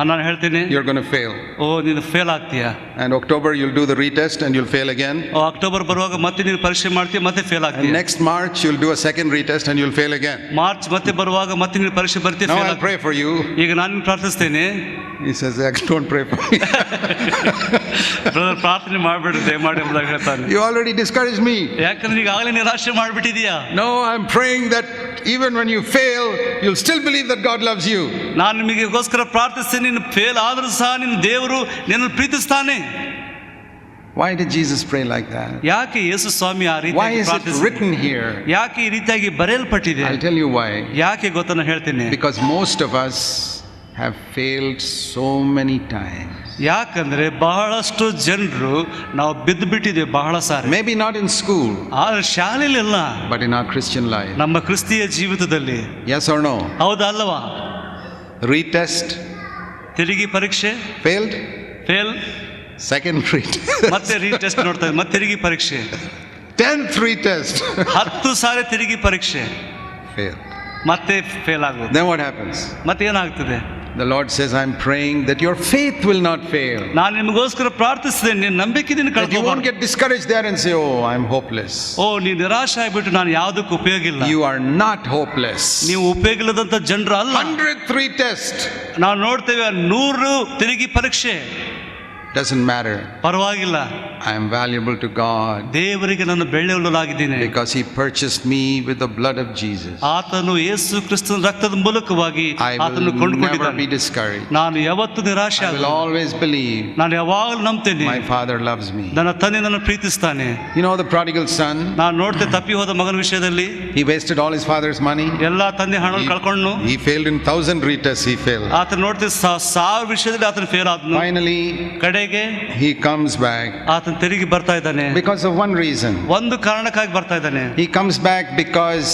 ನಾನು ಹೇಳ್ತೇನೆ you're going to fail. ಓ ನೀನು fail ಆಗ್ತೀಯ. And October you'll do the retest and you'll fail again. October ಬರುವಾಗ ಮತ್ತೆ ನೀನು ಪರೀಕ್ಷೆ ಮಾಡ್ತೀಯ, ಮತ್ತೆ fail And ಆಗ್ತೀಯ. next March you'll do a second retest and you'll fail again. March ಮತ್ತೆ ಬರುವಾಗ ಮತ್ತೆ ನೀನು ಪರೀಕ್ಷೆ ಬರ್ತೀಯ, Now fail I'll pray for you. ಈಗ ನಾನು ಪ್ರಾರ್ಥಿಸ್ತೇನೆ. He says, Zach, don't pray for me. Brother ಪ್ರಾರ್ಥನೆ ಮಾಡಬೇಡಿ ದಯಮಾಡಿ ಎಂಬುದಾಗಿ ಹೇಳ್ತಾನೆ. You already discouraged me. ಯಾಕಂದ್ರೆ ಈಗ ಆಗಲೇ ನಿರಾಶೆ ಮಾಡಿಬಿಟ್ಟಿದೀಯಾ. No, I'm praying that even when you fail, you'll still believe that God loves you. ನಾನು ನಿಮಗೆಗೋಸ್ಕರ ಪ್ರಾರ್ಥಿಸ್ತೇನೆ, ನೀನು ಫೇಲ್ ಆದ್ರೂ ಸಹ ನಿನ್ನ ದೇವರು ನಿನ್ನನ್ನು ಪ್ರೀತಿಸ್ತಾನೆ. Why did Jesus pray like that? ಯಾಕೆ ಯೇಸು ಸ್ವಾಮಿ ಆ Why ರೀತಿಯಾಗಿ is it ಪ್ರಾರ್ಥಿಸಿದ? written here? ಯಾಕೆ ಈ ರೀತಿಯಾಗಿ ಬರೆಯಲ್ಪಟ್ಟಿದೆ? I'll tell you why. ಯಾಕೆ ಗೊತ್ತನ್ನು ಹೇಳ್ತೀನಿ. Because most of us have failed so many times. ಯಾಕಂದ್ರೆ ಬಹಳಷ್ಟು ಜನರು ನಾವು ಬಿದ್ದು ಬಿಟ್ಟಿದ್ದೇವೆ ಬಹಳ ಸಾರಿ. Maybe not in school, ಆದ್ರೆ ಶಾಲೆಯಲ್ಲಿ ಅಲ್ಲ, but in our Christian life. ನಮ್ಮ ಕ್ರಿಸ್ತಿಯ ಜೀವಿತದಲ್ಲಿ. Yes or no? ಹೌದಾ ಅಲ್ಲವಾ? Retest, ತಿರುಗಿ ಪರೀಕ್ಷೆ, failed. ಫೇಲ್, Second retest, ಮತ್ತೆ ರೀಟೆಸ್ಟ್ ನೋಡ್ತಾ ಇದ್ದೀವಿ, ಮತ್ತೆ ತಿರುಗಿ ಪರೀಕ್ಷೆ, 10th retest, 10 ಸಾರಿ ತಿರುಗಿ ಪರೀಕ್ಷೆ, failed. ಮತ್ತೆ ಫೇಲ್ ಆಗೋದು. Then what happens? ಮತ್ತೆ ಏನಾಗ್ತದೆ? The Lord says, I'm praying that your faith will not fail. ನಾನು ನಿಮಗೋಸ್ಕರ ಪ್ರಾರ್ಥಿಸಿದ್ದೇನೆ, ನಿನ್ನ ನಂಬಿಕೆ ನೀನು That you won't ಕಳ್ಕೋಬಾರ್ದು. get discouraged there and say, oh, I'm hopeless. ಓ ನೀನು ನಿರಾಶೆ ಆಗ್ಬಿಟ್ಟು ನಾನು ಯಾವುದಕ್ಕೂ ಉಪಯೋಗ ಇಲ್ಲ. You are not hopeless. ನೀವು ಉಪಯೋಗ ಇಲ್ಲದಂತ ಜನರು ಅಲ್ಲ. 100th retest. ನಾವು ನೋಡ್ತೇವೆ 100 ತಿರುಗಿ ಪರೀಕ್ಷೆ. Doesn't matter. ಪರವಾಗಿಲ್ಲ, I am valuable to God ದೇವರಿಗೆ ನಾನು ಬೆಳ್ಳಿಯುಳ್ಳನಾಗಿದ್ದೇನೆ. because He purchased me with the blood of Jesus. ಆತನು ಯೇಸು ಕ್ರಿಸ್ತನ ರಕ್ತದ ಮೂಲಕವಾಗಿ I ಆತನು will never ಕೊಂಡುಕೊಂಡಿದ್ದಾನೆ. be discouraged. ನಾನು ಯಾವತ್ತೂ ನಿರಾಶೆ I will ಆಗಲ್ಲ. always believe ನಾನು ಯಾವಾಗಲೂ ನಂಬ್ತೇನೆ, my Father loves me. ನನ್ನ ತಂದೆ ನನ್ನ ಪ್ರೀತಿಸ್ತಾನೆ. You know the prodigal son? ನಾನು ನೋಡ್ತೇನೆ ತಪ್ಪಿ ಹೋದ ಮಗನ ವಿಷಯದಲ್ಲಿ He wasted all his father's money. ಎಲ್ಲಾ ತಂದೆ ಹಣ ಕಳ್ಕೊಂಡು He failed in 1,000 retests. He failed. ಆತನ ನೋಡ್ತೇವೆ 1000 ವಿಷಯದಲ್ಲಿ ಆತನ ಫೇಲ್ ಆದನು. Finally, ಕಡೆಗೆ he comes back ಆತನ ತಿರುಗಿ ಬರ್ತಾ ಇದ್ದಾನೆ. because of one reason. ಒಂದು ಕಾರಣಕ್ಕಾಗಿ ಬರ್ತಾ ಇದ್ದಾನೆ. He comes back because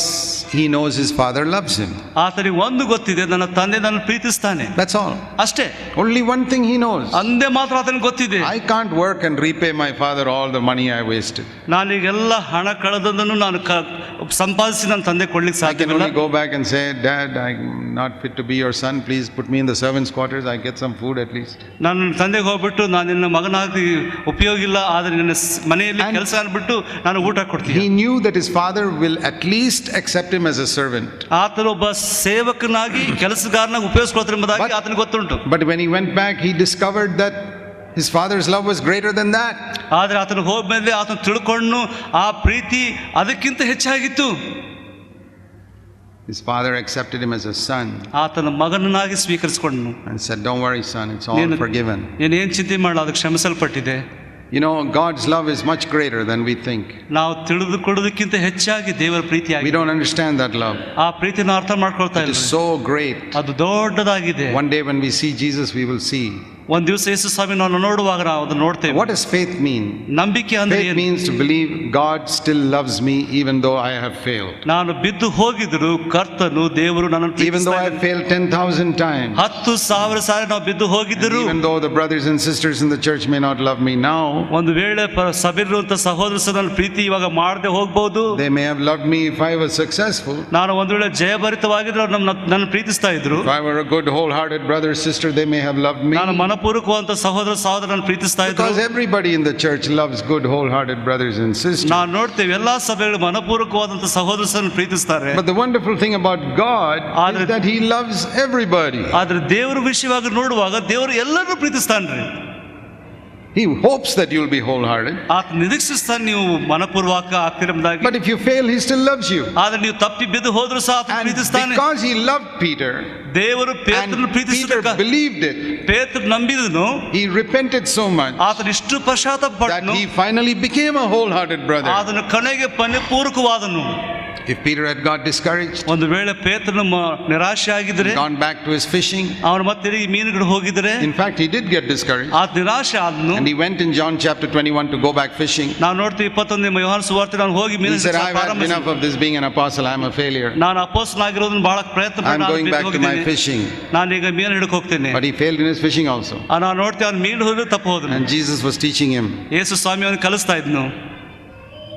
he knows his father loves him. ಆತನಿಗೆ ಒಂದು ಗೊತ್ತಿದೆ, ನನ್ನ ತಂದೆ ನನ್ನ ಪ್ರೀತಿಸ್ತಾನೆ. That's all. ಅಷ್ಟೇ, Only one thing he knows. ಅಂದೇ ಮಾತ್ರ ಆತನಿಗೆ ಗೊತ್ತಿದೆ. I can't work and repay my father all the money I wasted. ನಾನೀಗೆಲ್ಲ ಹಣ ಕಳೆದದನ್ನು ನಾನು ಸಂಪಾದಿಸಿ ನನ್ನ ತಂದೆ ಕೊಡ್ಲಿಕ್ಕೆ I can ಸಾಧ್ಯವಿಲ್ಲ. only go back and say, Dad, I'm not fit to be your son. Please put me in the servants' quarters. I get some food at least. ನನ್ನ ತಂದೆಗೆ ಹೋಗ್ಬಿಟ್ಟು ನಾನು ನಿನ್ನ ಮಗನಾಗಿ ಉಪಯೋಗ ಇಲ್ಲ, ಆದರೆ ನಿನ್ನ ಮನೆಯಲ್ಲಿ ಕೆಲಸ ಅನ್ಬಿಟ್ಟು ನಾನು ಊಟ ಕೊಡ್ತೀನಿ. He knew that his father will at least accept him as a servant. ಆತನು ಒಬ್ಬ ಸೇವಕನಾಗಿ ಕೆಲಸಗಾರನಾಗಿ ಉಪಯೋಗಿಸ್ಕೊಳ್ತಾರೆ ಎಂಬುದಾಗಿ ಆತನಿಗೆ ಗೊತ್ತುಂಟು. But when he went back, he discovered that his father's love was greater than that. ಆದರೆ ಆತನು ಹೋದ್ಮೇಲೆ ಆತನು ತಿಳ್ಕೊಂಡು ಆ ಪ್ರೀತಿ ಅದಕ್ಕಿಂತ ಹೆಚ್ಚಾಗಿತ್ತು. His father accepted him as a son ಆತನ ಮಗನನ್ನಾಗಿ ಸ್ವೀಕರಿಸಿಕೊಂಡನು and said, "Don't worry, son, it's all forgiven." ನೀನೇನು ಚಿಂತೆ ಮಾಡಲ್ಲ, ಅದಕ್ಕೆ ಕ್ಷಮಿಸಲ್ಪಟ್ಟಿದೆ. You know, God's love is much greater than we think. ನಾವು ತಿಳಿದುಕೊಳ್ಳೋದಕ್ಕಿಂತ ಹೆಚ್ಚಾಗಿ ದೇವರ ಪ್ರೀತಿ We don't understand that love. ಆ ಪ್ರೀತಿನ ಅರ್ಥ ಮಾಡ್ಕೊಳ್ತಾ It ಇಲ್ಲ. is so great. ಅದು ದೊಡ್ಡದಾಗಿದೆ. One day when we see Jesus, we will see. ಒಂದ್ ದಿವಸ ಯೇಸು ಸ್ವಾಮಿ ನಾವು ನೋಡುವಾಗ ನಾವು ಅದನ್ನ ನೋಡ್ತೇವೆ. What does faith mean? ನಂಬಿಕೆ ಅಂದ್ರೆ Faith means to believe God still loves me even though I have failed. ನಾನು ಬಿದ್ದು ಹೋಗಿದ್ರು ಕರ್ತನು ದೇವರು ನನ್ನನ್ನು Even though I have failed 10,000 times. 10,000 ಸಾರಿ ನಾವು ಬಿದ್ದು ಹೋಗಿದ್ರು. Even though the brothers and sisters in the church may not love me now. ಒಂದು ವೇಳೆ ಸಭೆಯಲ್ಲಿರುವಂತ ಸಹೋದರ ನನ್ನ ಪ್ರೀತಿ ಇವಾಗ ಮಾಡದೆ ಹೋಗಬಹುದು. They may have loved me if I was successful. ನಾನು ಒಂದು ವೇಳೆ ಜಯಭರಿತವಾಗಿದ್ರೆ ಅವರು ನನ್ನ ಪ್ರೀತಿಸ್ತಾ ಇದ್ರು. If I were a good wholehearted brother or sister, they may have loved me. ನಾನು ಮನಪೂರ್ವಕವಾದಂತ ಸಹೋದರನ ಪ್ರೀತಿಸ್ತಾ ಇದ್ರು. Because everybody in the church loves good wholehearted brothers and sisters. ನಾವು ನೋಡ್ತೇವೆ ಎಲ್ಲಾ ಸಭೆಗಳು ಮನಪೂರ್ವಕವಾದಂತ ಸಹೋದರರನ್ನು ಪ್ರೀತಿಸ್ತಾರೆ. But the wonderful thing about God is that He loves everybody. ಆದ್ರೆ ದೇವರ ವಿಷಯವಾಗಿ ನೋಡುವಾಗ ದೇವರು ಎಲ್ಲರನ್ನೂ ಪ್ರೀತಿಸ್ತಾನ್ರಿ. He hopes that you'll be wholehearted. ಆತ ನಿರೀಕ್ಷಿಸ್ತಾನೆ ನೀವು ಮನಪೂರ್ವಕ ಆಗ್ತಿರಬಹುದಾಗಿ. But if you fail, He still loves you. ಆದ್ರೆ ನೀವು ತಪ್ಪಿ ಬಿದ್ದು ಹೋದ್ರು ಸಹ ಆತ And ಪ್ರೀತಿಸ್ತಾನೆ. because He loved Peter, ದೇವರು ಪೇತ್ರನನ್ನು and Peter ಪ್ರೀತಿಸಿದ believed it, ಪೇತ್ರ ನಂಬಿದನು. he repented so much ಆತನ ಇಷ್ಟು ಪಶ್ಚಾತ್ತಾಪ that ಪಟ್ಟನು, he finally became a wholehearted brother. ಆತನ ಕೊನೆಗೆ ಪರಿಪೂರ್ಣವಾದನು. If Peter had got discouraged, ಒಂದು ವೇಳೆ ಪೇತ್ರನು ನಿರಾಶೆ ಆಗಿದ್ರೆ, gone back to his fishing, ಅವನು ಮತ್ತೆ ತಿರುಗಿ ಮೀನುಗಳು ಹೋಗಿದ್ರೆ, in fact he did get discouraged, ಆತ ನಿರಾಶೆ ಆದನು. and he went in John chapter 21 to go back fishing. ನಾವು ನೋಡ್ತೀವಿ 21ನೇ ಯೋಹಾನ ಸುವಾರ್ತೆ ನಾನು ಹೋಗಿ He ಮೀನು said, I've had enough of this being an apostle, I'm a failure. ನಾನು ಅಪೊಸ್ತಲನಾಗಿರೋದನ್ನ ಬಹಳ ಪ್ರಯತ್ನ I'm going back to my fishing. ನಾನು ಈಗ ಮೀನು ಹಿಡಕ್ಕೆ ಹೋಗ್ತೇನೆ. But he failed in his fishing also. ನಾನು ನೋಡ್ತೇವೆ ಅವ್ನು ಮೀನು ಹಿಡಿದು ತಪ್ಪು ಹೋದನು. And Jesus was teaching him, ಯೇಸು ಸ್ವಾಮಿ ಅವನು ಕಲಿಸ್ತಾ ಇದ್ನು,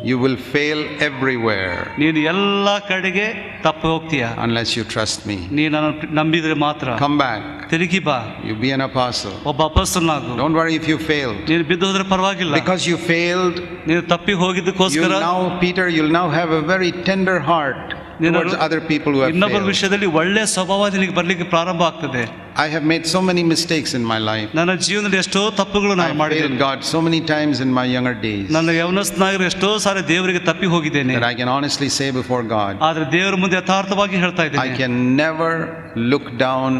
you will fail everywhere ನೀನು ಎಲ್ಲಾ ಕಡೆಗೆ ತಪ್ಪು ಹೋಗ್ತೀಯ unless you trust me. ನೀನು ನನ್ನ ನಂಬಿದ್ರೆ ಮಾತ್ರ. Come back. ತಿರುಗಿ ಬಾ, You be an apostle. ಒಬ್ಬ ಅಪೊಸ್ತಲನಾಗು. Don't worry if you failed. ನೀನು ಬಿದ್ದು ಹೋದ್ರೆ ಪರವಾಗಿಲ್ಲ. Because you failed, ನೀನು ತಪ್ಪಿ ಹೋಗಿದ್ದಕ್ಕೋಸ್ಕರ Peter, you'll now have a very tender heart towards other people who have ಇನ್ನೊಬ್ಬರ failed. ವಿಷಯದಲ್ಲಿ ಒಳ್ಳೆ ಸ್ವಭಾವ ನಿನಗೆ ಬರ್ಲಿಕ್ಕೆ ಪ್ರಾರಂಭ ಆಗ್ತದೆ. I have made so many mistakes in my life. ನನ್ನ ಜೀವನದಲ್ಲಿ ಎಷ್ಟೋ ತಪ್ಪುಗಳು I ನಾನು failed ಮಾಡಿದ್ದೇನೆ. God so many times in my younger days ನನ್ನ ಯೌವನಸ್ಥನಾಗಿರೋ ಎಷ್ಟೋ ಸಾರಿ ದೇವರಿಗೆ ತಪ್ಪಿ ಹೋಗಿದ್ದೇನೆ. that I can honestly say before God, ಆದ್ರೆ ದೇವರ ಮುಂದೆ ಯಥಾರ್ಥವಾಗಿ ಹೇಳ್ತಾ I ಇದ್ದೇನೆ, can never look down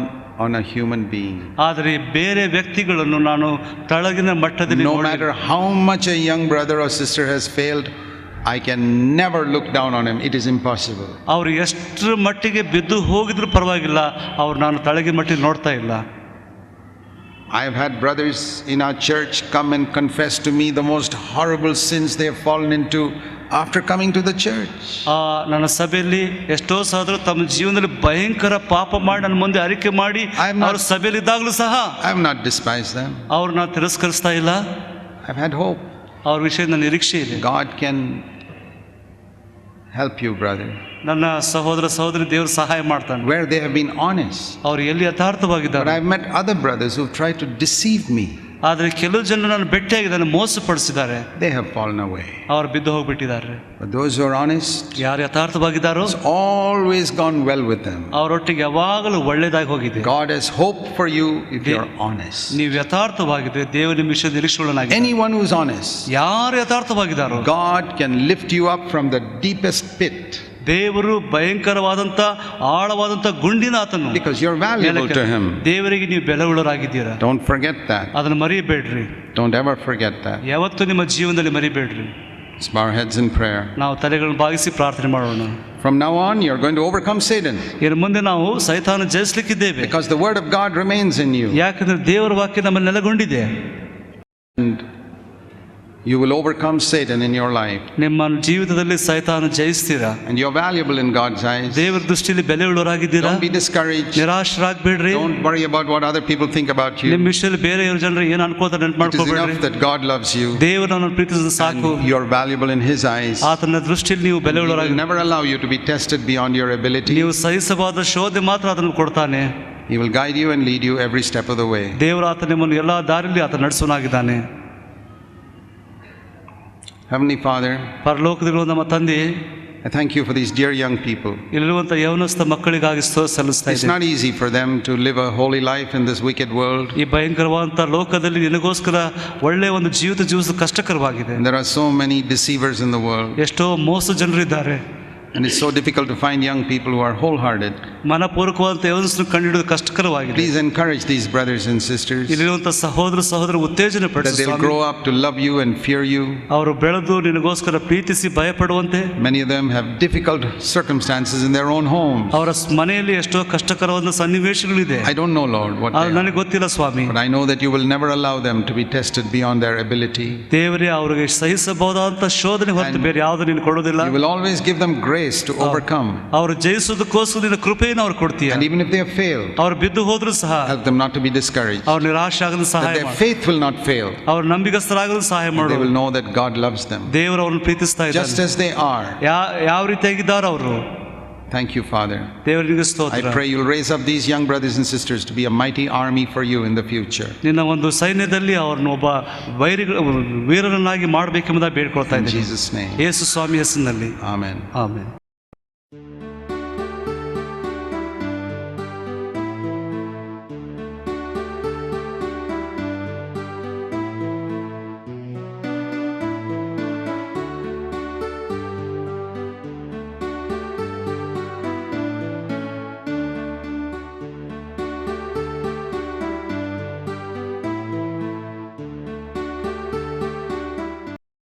on a human being. ಆದರೆ ಬೇರೆ ವ್ಯಕ್ತಿಗಳನ್ನು ನಾನು ತಳಗಿನ ಮಟ್ಟದಲ್ಲಿ No matter how much a young brother or sister has failed, I can never look down on him. It is impossible. ಅವರು ಎಷ್ಟರ ಮಟ್ಟಿಗೆ ಬಿದ್ದು ಹೋಗಿದ್ರು ಪರವಾಗಿಲ್ಲ, ಅವ್ರು ನಾನು ತಳಗಿನ ಮಟ್ಟಿಗೆ ನೋಡ್ತಾ ಇಲ್ಲ. I have had brothers in our church come and confess to me the most horrible sins they have fallen into after coming to the church. ನನ್ನ ಸಭೆಯಲ್ಲಿ ಎಷ್ಟೋ ಸಹೋದರರು ತಮ್ಮ ಜೀವನದಲ್ಲಿ ಭಯಂಕರ ಪಾಪ ಮಾಡಿ ನನ್ನ ಮುಂದೆ ಅರಿಕೆ ಮಾಡಿ ಅವ್ರ ಸಭೆಯಲ್ಲಿ ಇದ್ದಾಗಲೂ ಸಹ I have not despised them. ಅವ್ರು ನಾನು ತಿರಸ್ಕರಿಸ್ತಾ ಇಲ್ಲ. I've had hope. ಅವ್ರ ವಿಷಯದ ನಿರೀಕ್ಷೆ ಇದೆ. God can help you, brother. ನನ್ನ ಸಹೋದರ ಸಹೋದರಿ ದೇವರು ಸಹಾಯ ಮಾಡ್ತಾನೆ. Where they have been honest. ಅವ್ರು ಎಲ್ಲಿ ಯಥಾರ್ಥವಾಗಿದ್ದಾರೆ. But I've met other brothers who've tried to deceive me. ಆದರೆ ಕೆಲವು ಜನರು ನಾನು ಭೇಟಿಯಾಗಿ ನನ್ನ ಮೋಸಪಡಿಸಿದ್ದಾರೆ, they have fallen away. ಅವರು ಬಿದ್ದು ಹೋಗ್ಬಿಟ್ಟಿದ್ದಾರೆ. But those who are honest, ಯಾರು ಯಥಾರ್ಥವಾಗಿದ್ದಾರೋ it's always gone well with them. ಅವರೊಟ್ಟಿಗೆ ಯಾವಾಗಲೂ ಒಳ್ಳೆಯದಾಗಿ ಹೋಗಿದೆ. God has hope for you if you are honest. ನೀವು ಯಥಾರ್ಥವಾಗಿದ್ರೆ ದೇವರು ನಿಮ್ಮ ವಿಷಯ ನಿರೀಕ್ಷೆಯುಳ್ಳವನಾಗಿದೆ. Anyone who is honest, ಯಾರು ಯಥಾರ್ಥವಾಗಿದ್ದಾರೋ God can lift you up from the deepest pit. ದೇವರು ಭಯಂಕರವಾದಂತ ಆಳವಾದಂತ ಗುಂಡಿನ ಆತನು, Because you're valuable to him. ದೇವರಿಗೆ ನೀವು ಬೆಲೆಯುಳ್ಳವರಾಗಿದ್ದೀರಾ. Don't forget that. ಅದನ್ನು ಮರಿಬೇಡ್ರಿ. Don't ever forget that. ಯಾವತ್ತೂ ನಿಮ್ಮ ಜೀವನದಲ್ಲಿ ಮರಿಬೇಡ್ರಿ. Let's bow our heads in prayer. ನಾವು ತಲೆಗಳನ್ನು ಬಾಗಿಸಿ ಪ್ರಾರ್ಥನೆ ಮಾಡೋಣ. From now on, you're going to overcome Satan. ಇನ್ನು ಮುಂದೆ ನಾವು ಸೈತಾನ ಜಯಿಸಲಿಕ್ಕಿದ್ದೇವೆ. Because the word of God remains in you. ಯಾಕಂದ್ರೆ ದೇವರ ವಾಕ್ಯ ನಮ್ಮಲ್ಲಿ ನೆಲೆಗೊಂಡಿದೆ. And you will overcome Satan in your life. ನಿಮ್ಮ ಜೀವಿತದಲ್ಲಿ ಸೈತಾನ ಜಯಿಸ್ತೀರಾ. And you're valuable in God's eyes. ದೇವರ ದೃಷ್ಟಿಯಲ್ಲಿ ಬೆಲೆಯುಳ್ಳವರಾಗಿದ್ದೀರಾ. Don't be discouraged. ನಿರಾಶರಾಗಬೇಡ್ರಿ. Don't worry about what other people think about you. ನಿಮ್ಮ ವಿಷಯದಲ್ಲಿ ಬೇರೆ ಜನರು ಏನು ಅನ್ಕೋತಾರೆ ನೆನಪು It is ಮಾಡ್ಕೋಬೇಡ್ರಿ. enough that God loves you. ದೇವರು ನನ್ನನ್ನು ಪ್ರೀತಿಸಿದ ಸಾಕು. And you're valuable in His eyes. ಆತನ ದೃಷ್ಟಿಯಲ್ಲಿ ನೀವು He will ಬೆಲೆಯುಳ್ಳವರಾಗಿ, never allow you to be tested beyond your ability. ನೀವು ಸಹಿಸಬಹುದಾದ ಶೋಧನೆ ಮಾತ್ರ ಅದನ್ನು ಕೊಡ್ತಾನೆ. He will guide you and lead you every step of the way. ದೇವರು ಆತ ನಿಮ್ಮನ್ನು ಎಲ್ಲಾ ದಾರಿಯಲ್ಲಿ ಆತ ನಡೆಸುವನಾಗಿದ್ದಾನೆ. Heavenly Father, ಪರಲೋಕದಲ್ಲಿರುವ ನಮ್ಮ ತಂದೆ, I thank you for these dear young people. ಇಲ್ಲಿರುವಂಥ ಯೌವನಸ್ಥ ಮಕ್ಕಳಿಗಾಗಿ ಸಲ್ಲಿಸ್ತಾ It's ಇದ್ದೇನೆ. not easy for them to live a holy life in this wicked world. ಈ ಭಯಂಕರವಾದಂಥ ಲೋಕದಲ್ಲಿ ನಿನಗೋಸ್ಕರ ಒಳ್ಳೆಯ ಒಂದು ಜೀವಿಸಲು ಕಷ್ಟಕರವಾಗಿದೆ. And there are so many deceivers in the world. ಎಷ್ಟೋ ಮೋಸ ಜನರಿದ್ದಾರೆ. And it's so difficult to find young people who are wholehearted. ಮನಪೂರ್ವಕವಾದಂಥ ಯೌವನಸ್ಥರನ್ನು ಕಂಡುಹಿಡಿದು ಕಷ್ಟಕರವಾಗಿದೆ. Please encourage these brothers and sisters ಇಲ್ಲಿರುವಂಥ ಸಹೋದರ ಉತ್ತೇಜನ that ಪಡಿಸಿ they'll grow up to love you and fear you. ಅವರು ಬೆಳೆದು ನಿನಗೋಸ್ಕರ ಪ್ರೀತಿಸಿ ಭಯಪಡುವಂತೆ. Many of them have difficult circumstances in their own homes. ಅವರ ಮನೆಯಲ್ಲಿ ಎಷ್ಟೋ ಕಷ್ಟಕರವಾದ ಸನ್ನಿವೇಶಗಳಿದೆ. I don't know, Lord, what ಅದು they are. ನನಗೆ ಗೊತ್ತಿಲ್ಲ ಸ್ವಾಮಿ. But I know that you will never allow them to be tested beyond their ability. ದೇವರೇ ಅವರಿಗೆ ಸಹಿಸಬಹುದಾದಂಥ ಶೋಧನೆ ಹೊರತು ಬೇರೆ ಯಾವುದು ನೀನು ಕೊಡೋದಿಲ್ಲ. You will always give them grace to overcome. ಅವರು ಜಯಿಸೋದಕ್ಕೋಸ್ಕರ ನಿನ್ನ ಕೃಪೆಯನ್ನು ಅವ್ರು ಕೊಡ್ತೀಯ. And even if they have failed, ಅವ್ರು ಬಿದ್ದು ಹೋದ್ರು ಸಹ help them not to be discouraged. ಅವ್ರು ನಿರಾಶೆ ಆಗಲು That ಸಹಾಯ their ಮಾಡು. faith will not fail. ಅವ್ರು ನಂಬಿಗಸ್ತರಾಗಲು ಸಹಾಯ They ಮಾಡು. will know that God loves them ದೇವರು ಅವ್ರನ್ನ ಪ್ರೀತಿಸ್ತಾ just ಇದ್ದಾನೆ. as they are. ಯಾವ ರೀತಿಯಾಗಿದ್ದಾರೆ ಅವರು. Thank you, Father. ದೇವರಿಗೆ I ಸ್ತೋತ್ರ. pray you'll raise up these young brothers and sisters to be a mighty army for you in the future. ನಿನ್ನ ಒಂದು ಸೈನ್ಯದಲ್ಲಿ ಅವ್ರನ್ನ ಒಬ್ಬ ವೀರರನ್ನಾಗಿ ಮಾಡಬೇಕೆಂಬುದಾಗಿ ಬೇಡ್ಕೊಳ್ತಾ In ಇದ್ದೀನಿ. Jesus' name. ಯೇಸು ಸ್ವಾಮಿ ಹೆಸರಿನಲ್ಲಿ. Amen. ಆಮೆನ್.